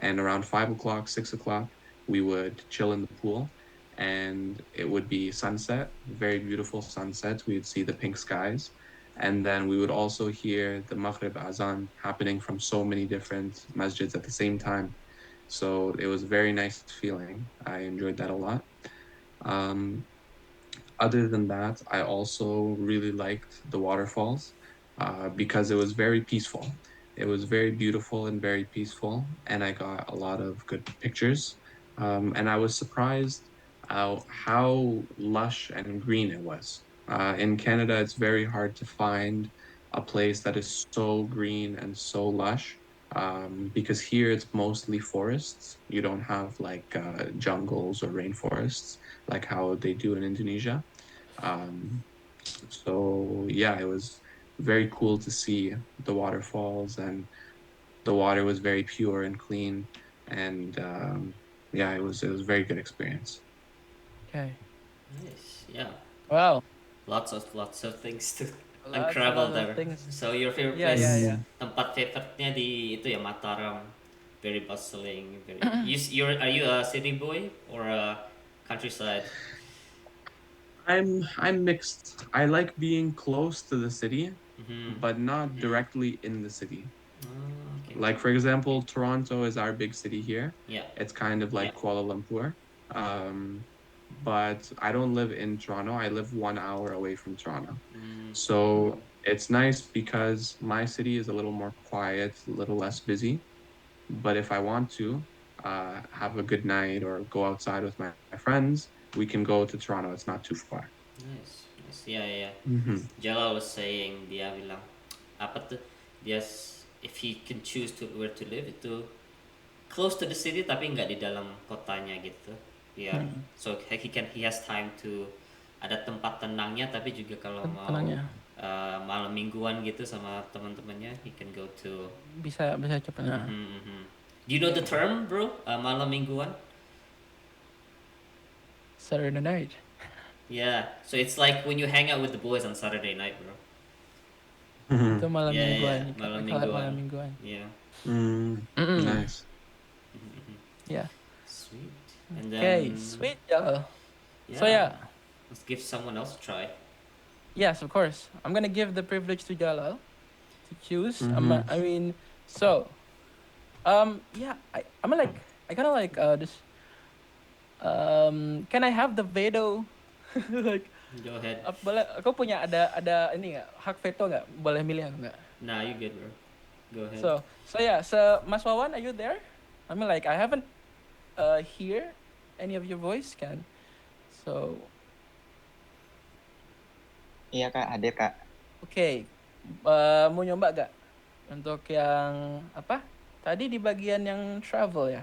and around 5 o'clock, 6 o'clock, we would chill in the pool, and it would be sunset, very beautiful sunsets. We would see the pink skies, and then we would also hear the Maghrib Azan happening from so many different masjids at the same time. So it was a very nice feeling. I enjoyed that a lot. Other than that, I also really liked the waterfalls because it was very peaceful. It was very beautiful and very peaceful, and I got a lot of good pictures. And I was surprised how lush and green it was. In Canada, it's very hard to find a place that is so green and so lush because here it's mostly forests. You don't have like jungles or rainforests like how they do in Indonesia. Um, so yeah, it was very cool to see the waterfalls, and the water was very pure and clean, and yeah, it was a very good experience. Okay. Nice. Yeah. Wow. Lots of things to Lots travel of there. things. So your favorite Yeah, place? yeah. Tempat favorite-nya di itu ya Mataram. Very bustling. Are you a city boy or a countryside? I'm mixed. I like being close to the city, Mm-hmm. but not directly in the city. Okay. Like for example, Toronto is our big city here. Yeah. It's kind of like Kuala Lumpur. but I don't live in Toronto. I live 1 hour away from Toronto. Mm. So it's nice because my city is a little more quiet, a little less busy. But if I want to have a good night or go outside with my friends, we can go to Toronto. It's not too far. Nice, nice. Yeah, yeah, yeah. Mm-hmm. Jalal was saying, dia bilang apa tuh, dia if he can choose to where to live itu close to the city tapi nggak di dalam kotanya gitu, biar so he has time to ada tempat tenangnya, tapi juga kalau mau Tenangnya. malam mingguan gitu sama teman-temannya, he can go to. Bisa cepat. Nah. Do you know the term, bro? Malam mingguan? Saturday night. Yeah, so it's like when you hang out with the boys on Saturday night, bro. Itu malam Yeah, mingguan. yeah, malam Kalau mingguan. malam mingguan. Yeah. Nice. Yeah. Sweet. And then, Okay, sweet, y'all. Yeah. So yeah, Let's give someone else a try. yes, of course. I'm gonna give the privilege to Jalal to choose. Mhm. I mean, so, yeah, I kind of like this. Can I have the veto? Like, Go ahead. boleh? Aku punya ada ini nggak, hak veto nggak? Boleh milih aku nggak? Nah, you good, bro. Go ahead. So yeah, so Mas Wawan, are you there? I mean, like, I haven't hear any of your voice, kan? So, Iya kak, hadir kak. okay, mau nyoba gak untuk yang apa? Tadi di bagian yang travel ya.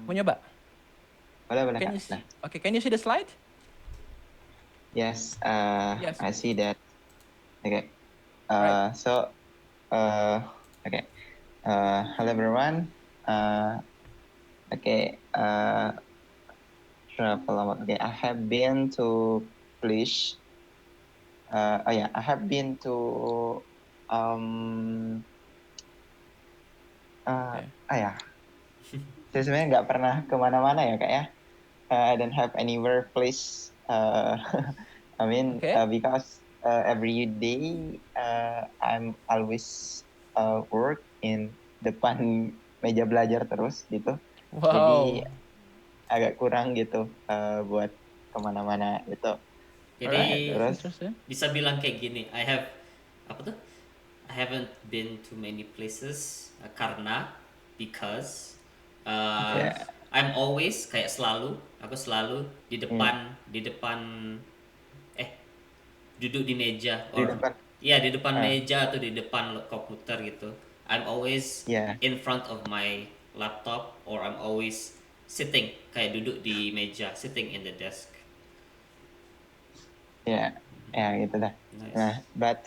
Mau nyoba? Boleh boleh Can kak. you see? Nah, Okay, can you see the slide? yes, Yes. I see that. Okay. Right. So, okay. Hello everyone. Okay. Travel. Okay, I have been to Polish. I have been to Okay. Saya sebenarnya nggak pernah kemana-mana ya kak ya. I don't have anywhere place. I mean, Okay. because every day I'm always work in depan meja belajar terus gitu. Wow. Jadi agak kurang gitu buat kemana-mana gitu. Jadi Alright, terus that's interesting. bisa bilang kayak gini, I haven't been to many places because Yeah. I'm always aku selalu di depan duduk di meja Di depan. di depan meja atau di depan komputer gitu. I'm always Yeah. in front of my laptop, or I'm always sitting, kayak duduk di meja, sitting in the desk. Ya, gitu dah. Nice. Nah, but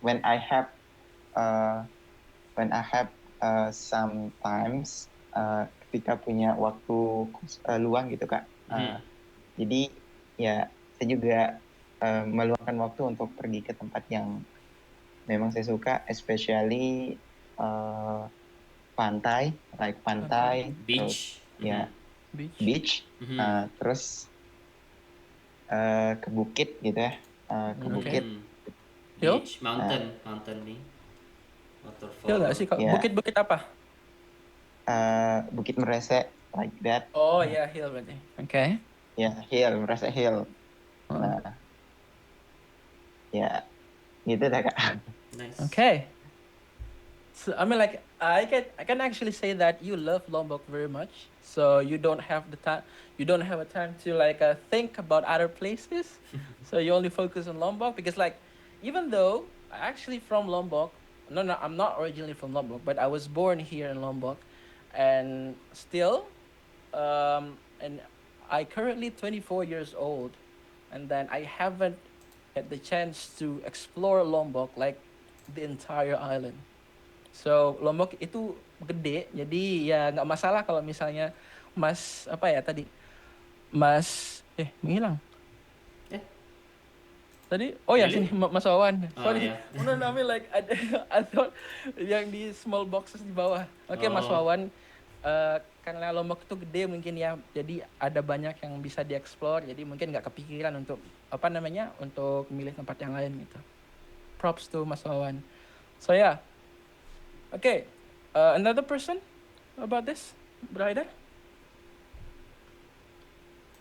when I have sometimes ketika punya waktu luang gitu kak, jadi ya saya juga meluangkan waktu untuk pergi ke tempat yang memang saya suka, especially pantai, Beach. terus, ya beach, terus ke bukit gitu ya, ke bukit. Hill? Beach, mountain nih. Waterfall. Hill nggak sih? Yeah. Bukit-bukit apa? Bukit Merese, like that. Oh ya, hill berarti. Okay. Ya, hill, Merese hill. Oh. Nah, ya, gitu dah kak. Nice. Okay. So I mean, like, I can actually say that you love Lombok very much. So you don't have the time. You don't have a time to like think about other places. So you only focus on Lombok because, like, even though I actually from Lombok. No, I'm not originally from Lombok, but I was born here in Lombok, and still, and I currently 24 years old, and then I haven't had the chance to explore Lombok like the entire island. So Lombok itu gede, jadi ya nggak masalah kalau misalnya Mas menghilang. Tadi, oh ya Really? sini Mas Wawan. Sorry. yeah. No, I mean like I thought yang di small boxes di bawah. Oke, Mas Oh. Wawan, karena Lombok itu gede mungkin ya, jadi ada banyak yang bisa dieksplor, jadi mungkin nggak kepikiran untuk untuk milih tempat yang lain gitu. Props to Mas Wawan. So yeah. Okay, another person about this, Brother?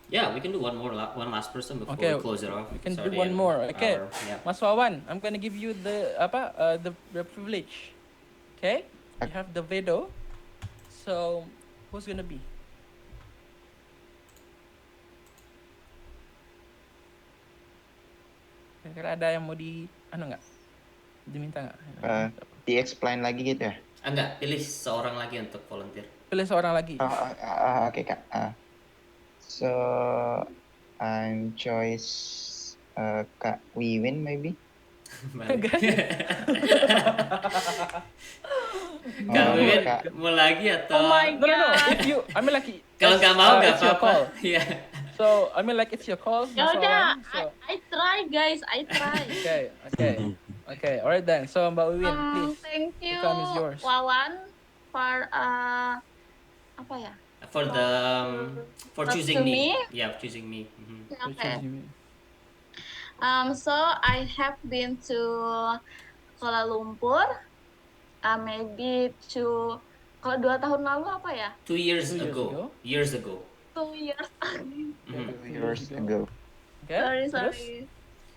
Yeah, we can do one last person before Okay, we close it off. we can It's do already one an more. Okay, hour. Yeah. Mas Wawan, I'm gonna give you the privilege. Okay, you have the veto. So who's gonna be? Kira-kira ada yang mau nggak? Diminta nggak? Di-explain lagi gitu ya? Enggak, pilih seorang lagi untuk volunteer. Pilih seorang lagi. Oke Kak. So I'm choice Kak Wiwin maybe. Balik. Oh, Kak Wiwin Kak. mau lagi atau? Oh my No. God. If you, I mean like. Kalau nggak mau nggak it's your apa-apa. call. Iya. So I mean like it's your call. Ya Mas udah, Wawan. So I try guys, I try. okay. Alright then. So Mbak Wiwin, please. Thank you, The time is yours. Wawan, for apa ya? For the for Up choosing to me. me? Yeah, choosing me. Okay. So I have been to Kuala Lumpur, maybe kalau 2 tahun lalu apa ya? 2 years 2 years ago. ago. Years ago. 2 years. Mhm. 2 years ago. Okay. Sorry.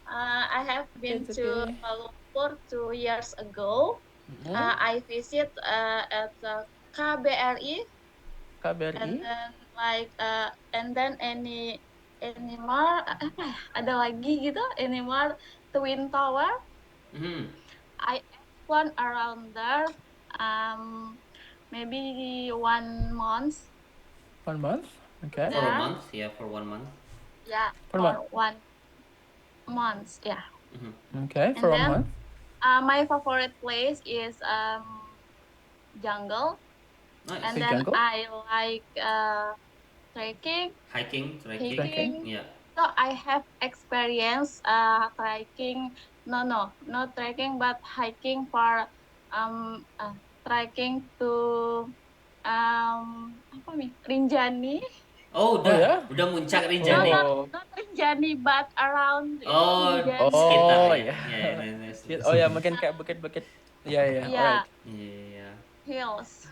I have been It's to okay. Kuala Lumpur 2 years ago. Mhm. I visit at the KBRI, KBRI. and then any more apa ya? Ada lagi gitu, any more Twin Tower. Mhm. I explore around there, maybe 1 month. 1 month. Okay. For a Yeah. month, yeah, for 1 month. Yeah, For for what? 1 month. Yeah. Mhm. Okay. For 1 And then, month. My favorite place is jungle, Nice. and The then jungle? I like trekking. Hiking, trekking. Trekking. Yeah. So I have experience trekking. No, not trekking, but hiking for trekking to apa nih? Rinjani. Oh, ya? udah muncak No, Rinjani. not Rinjani, but around Oh, Rinjani. sekitar Oh, ya. ya. Nice. Oh ya, mungkin kayak bukit-bukit. Iya. Yeah, Alright. Iya. hills.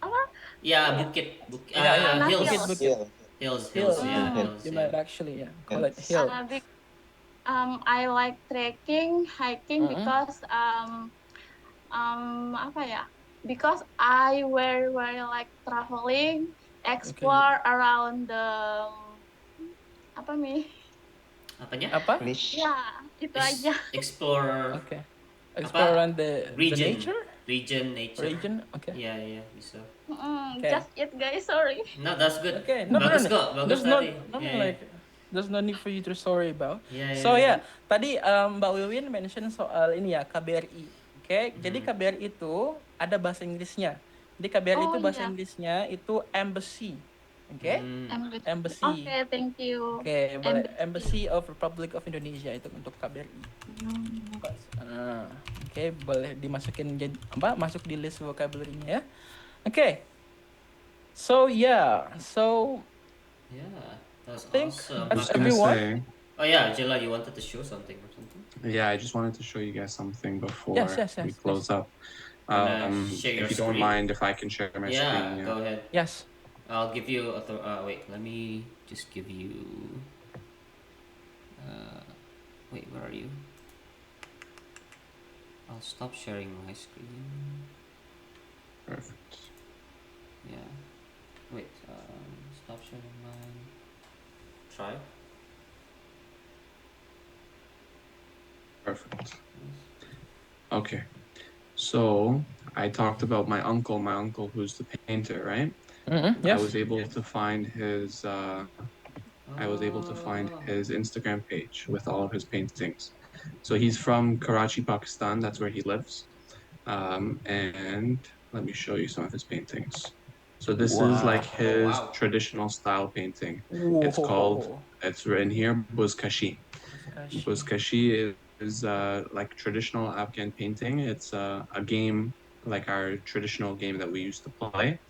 Apa? Ya, bukit. Iya. Hills. Bukit-bukit. Hills, Hills. yeah, hills. You Yeah. might actually call it hill. I like trekking, hiking Mhm. because apa ya? Because I very like traveling, explore around the apa nih? Apanya? Apa? English. Ya, itu aja. Explore Okay. Explore around the region. nature. Nature. Region. Okay. Iya, bisa. Okay. Just it guys, sorry. No, that's good. Okay. No, Bagus no. kok, bagus There's no, tadi. no, Yeah, like, there's no need for you to sorry about. Yeah, So yeah, tadi Mbak Wiwin mention soal ini ya KBRI. Oke, jadi KBRI itu ada bahasa Inggrisnya. Jadi KBRI itu bahasa iya. Inggrisnya itu embassy. Oke? Embassy. Oke, thank you. Oke, boleh. Embassy of Republic of Indonesia itu untuk KBRI. Oke, boleh dimasukin masuk di list vocabulary-nya ya. Oke. So yeah, Yeah, that's think awesome. that's I was gonna everyone. say, Oh yeah, Jilla, you wanted to show something or something? yeah, I just wanted to show you guys something before Yes, we close up. Share your If you don't screen? mind, if I can share my Yeah, screen. go ahead. Yes. I'll give you wait, let me just give you wait, where are you? I'll stop sharing my screen. Perfect. Yeah. Wait, stop sharing mine. Try. Perfect. Okay. So I talked about my uncle who's the painter, right? Mm-hmm. I Yes. was able to find his Instagram page with all of his paintings. So he's from Karachi, Pakistan. That's where he lives. And let me show you some of his paintings. So this is like his Wow. traditional style painting. It's written here, Buzkashi. Buzkashi is like traditional Afghan painting. It's a game like our traditional game that we used to play.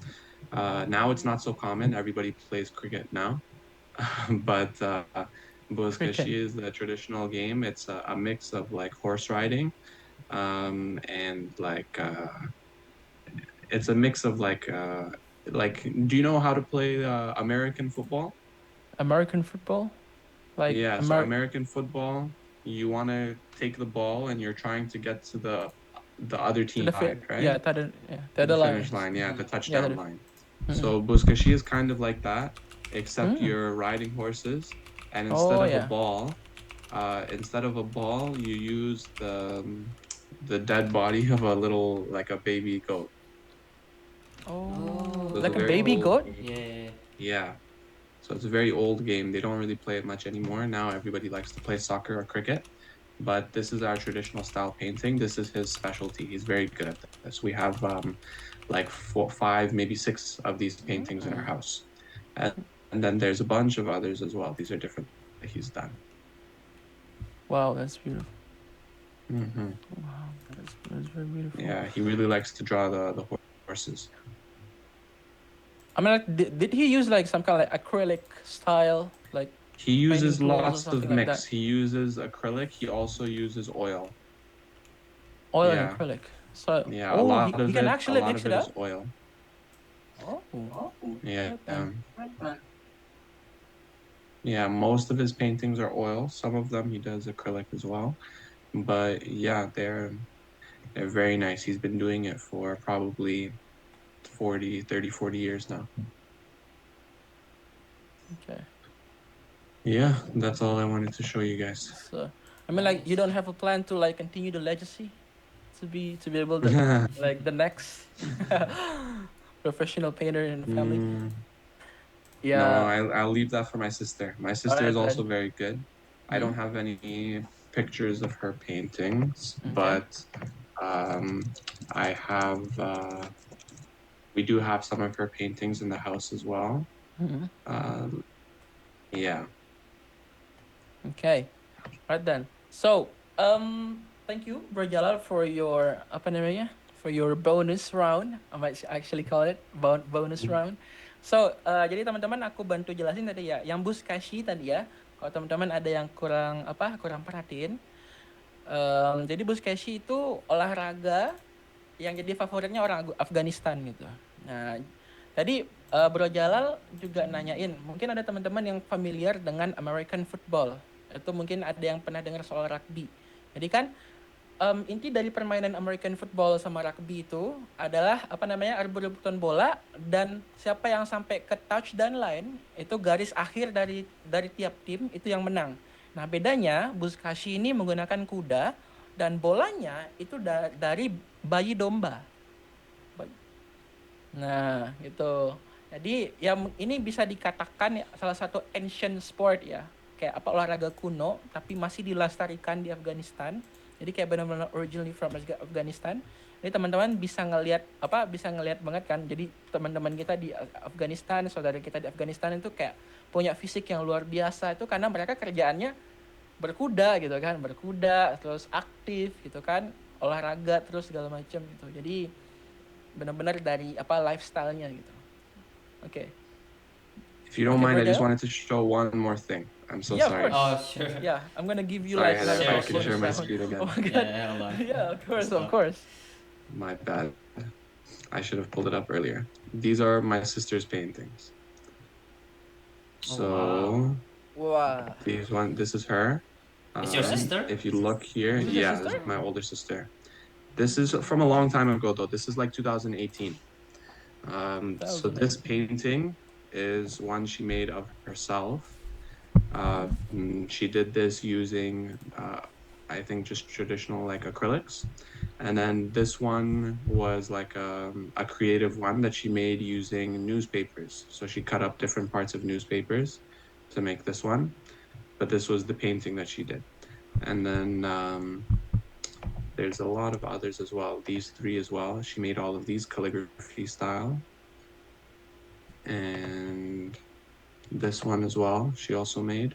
Now it's not so common. Everybody plays cricket now. But Buzkashi is the traditional game. It's a mix of like horse riding and like it's a mix of like do you know how to play American football? American football, like Yeah, so American football, you want to take the ball and you're trying to get to the other to team the side, yeah, right? to To the the finish lines. line, yeah, the Yeah, touchdown line. Mhm. So Buzkashi is kind of like that, except Mm. you're riding horses, and Oh yeah. instead of a ball, you use the dead body of a little like a baby goat. Oh, So it's a like a very baby old goat. game. Yeah. Yeah. So it's a very old game. They don't really play it much anymore. Now everybody likes to play soccer or cricket. But this is our traditional style painting. This is his specialty. He's very good at this. We have like 5, maybe 6 of these paintings in our house. And then there's a bunch of others as well. These are different that he's done. Wow, that's beautiful. Hmm Wow, that's very beautiful. Yeah, he really likes to draw the horses. I mean, like, did he use like some kind of like acrylic style, like He uses painting tools or lots of something like mix. that? He uses acrylic. He also uses oil. Oil and Yeah. acrylic. So, Yeah, oh, he can a actually lot mix of it it is up. oil. Oh, Yeah. right then. Yeah, most of his paintings are oil. Some of them he does acrylic as well. But yeah, they're very nice. He's been doing it for probably 40 years now. Okay. Yeah, that's all I wanted to show you guys. So, I mean, like, you don't have a plan to like continue the legacy, to be able to like the next professional painter in the family. No, Yeah. I'll leave that for my sister. My sister Alright is also then. very good. I don't have any pictures of her paintings, Okay. but I have we do have some of her paintings in the house as well. Mhm. Yeah. Okay. Right then. So, thank you, Bro Jalal, for your apa namanya? For your bonus round. I might actually call it bonus round. So, jadi teman-teman aku bantu jelasin tadi ya. Yang Buzkashi tadi ya. Kalau teman-teman ada yang kurang perhatiin. Jadi Buzkashi itu olahraga yang jadi favoritnya orang Afghanistan gitu. Nah, tadi Bro Jalal juga nanyain, mungkin ada teman-teman yang familiar dengan American football. Itu mungkin ada yang pernah dengar soal rugby. Jadi kan inti dari permainan American football sama rugby itu adalah rebut-rebutan bola, dan siapa yang sampai ke touchdown line itu garis akhir dari tiap tim itu yang menang. Nah, bedanya Buzkashi ini menggunakan kuda dan bolanya itu dari bayi domba. Nah, gitu. Jadi ya ini bisa dikatakan ya, salah satu ancient sport ya. Kayak olahraga kuno tapi masih dilestarikan di Afghanistan. Jadi kayak benar-benar originally from Afghanistan. Jadi teman-teman bisa ngelihat banget kan. Jadi teman-teman kita di Afghanistan, saudara kita di Afghanistan itu kayak punya fisik yang luar biasa itu karena mereka kerjaannya berkuda gitu kan, terus aktif gitu kan, olahraga terus segala macam gitu. Jadi benar-benar dari lifestyle-nya gitu. Okay. If you don't Okay, mind, I Bro just Jalal? wanted to show one more thing. I'm so Yeah, of sorry. course. Oh, sure. Yeah, I'm gonna give you Sorry, like Heather, if I Sure, could share my bonus round. screen again. Oh my god. Yeah, hold on. Yeah, of course, Stop. of course. My bad. I should have pulled it up earlier. These are my sister's paintings. So Wow. this is her. It's your sister? If you look here, This is your yeah, sister? this is my older sister. This is from a long time ago though. This is like 2018. So this painting is one she made of herself. She did this using, I think, just traditional like acrylics. And then this one was like a creative one that she made using newspapers. So she cut up different parts of newspapers to make this one. But this was the painting that she did. And then there's a lot of others as well. These 3 as well. She made all of these calligraphy style. And this one as well, she also made.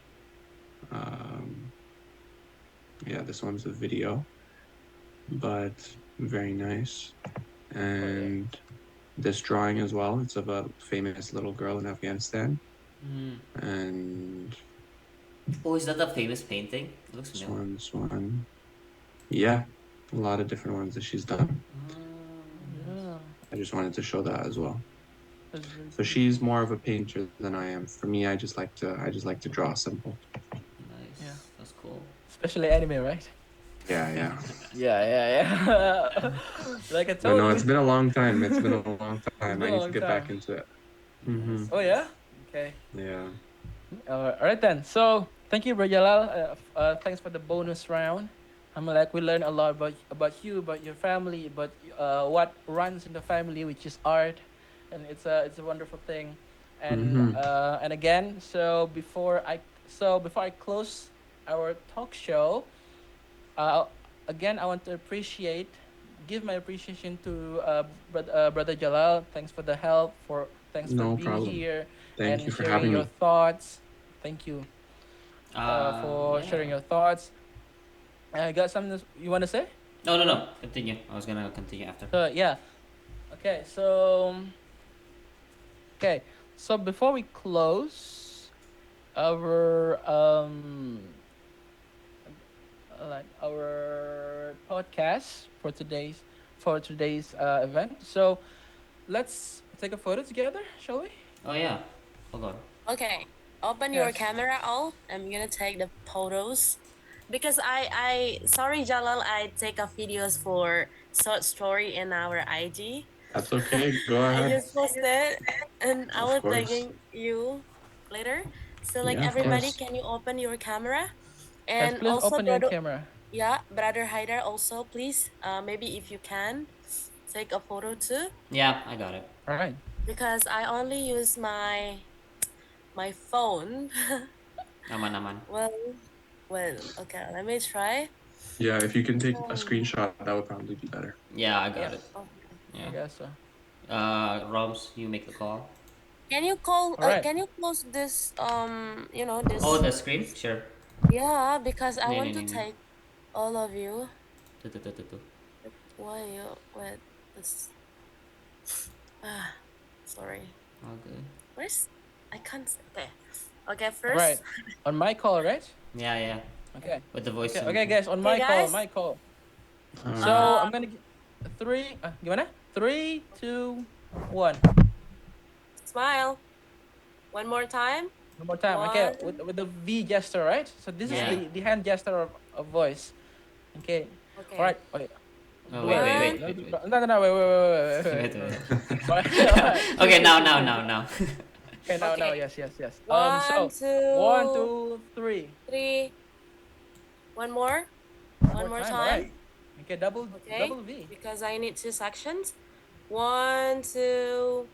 Yeah, this one's a video, but very nice. And this drawing as well, it's of a famous little girl in Afghanistan. And Oh, is that a famous painting? It looks this familiar. one. Yeah, a lot of different ones that she's done. Yeah. I just wanted to show that as well. That's very So she's more of a painter than I am. For me, I just like to draw simple. Nice. Yeah. That's cool. Especially anime, right? Yeah, yeah. Yeah. Like I But told no, you. it's been a long time. It's been a long It's time. been I a need to long get back time. into it. Nice. Oh yeah. Okay. Yeah. All right then. So thank you, Bro Jalal. Thanks for the bonus round. I'm like we learned a lot about you, about your family, about what runs in the family, which is art, and it's a wonderful thing. And again, before I close our talk show, uh, again I want to give my appreciation to brother Jalal. Thanks for No being problem. here Thank and you for sharing having your me. thoughts. Thank you for Yeah. sharing your thoughts. Got something you want to say? No. Continue. I was gonna continue after. Yeah. Okay. So before we close our our podcast for today's event, so let's take a photo together, shall we? Oh yeah. Hold on. Okay, open your Yes. camera all. I'm gonna take the photos because I sorry Jalal, I take a videos for short story in our IG. That's okay. Go I ahead. just posted and I Of will course. tagging you later. So like Yeah, of everybody, course. can you open your camera? Guys, And please also open your brother, camera. yeah, brother Haidar also please. Maybe if you can take a photo too, Yeah, I got it. All right. because I only use my phone. Aman. Well, okay, let me try. Yeah, if you can take a screenshot, that would probably be better. Yeah, I got Yeah. it. Okay. I Yeah. guess so. Roms, you make the call. Can you call? All right. Can you close this? This. Oh, the screen? Sure. Yeah, because I No. want to take all of you. Tuh. Why you wait? This. Sorry. All good. Where's? I can't. Okay. Okay. All First. right. On my call, right? Yeah. Okay. With the voice. Okay, guys. On Okay, my call. guys. My call. Alright. So I'm gonna gimana? 3, 2, 1. Smile. One more time. One more time. Okay, One. with the V gesture, right? So this Yeah. is the hand gesture of voice. Okay. Okay. All right. Okay. Oh, Do it. wait. No. Wait. Wait. Alright. Okay, now. Okay, now. Okay. Yes. One, two, 1, 2, 3. 3. One more. One more Alright. time. Okay, double Okay. V. Because I need 2 sections. 1, 2,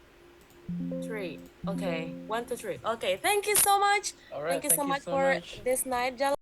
3. Okay. 1, 2, 3. Okay. Thank you so much. All right. Thank you so much for this night, Jalal.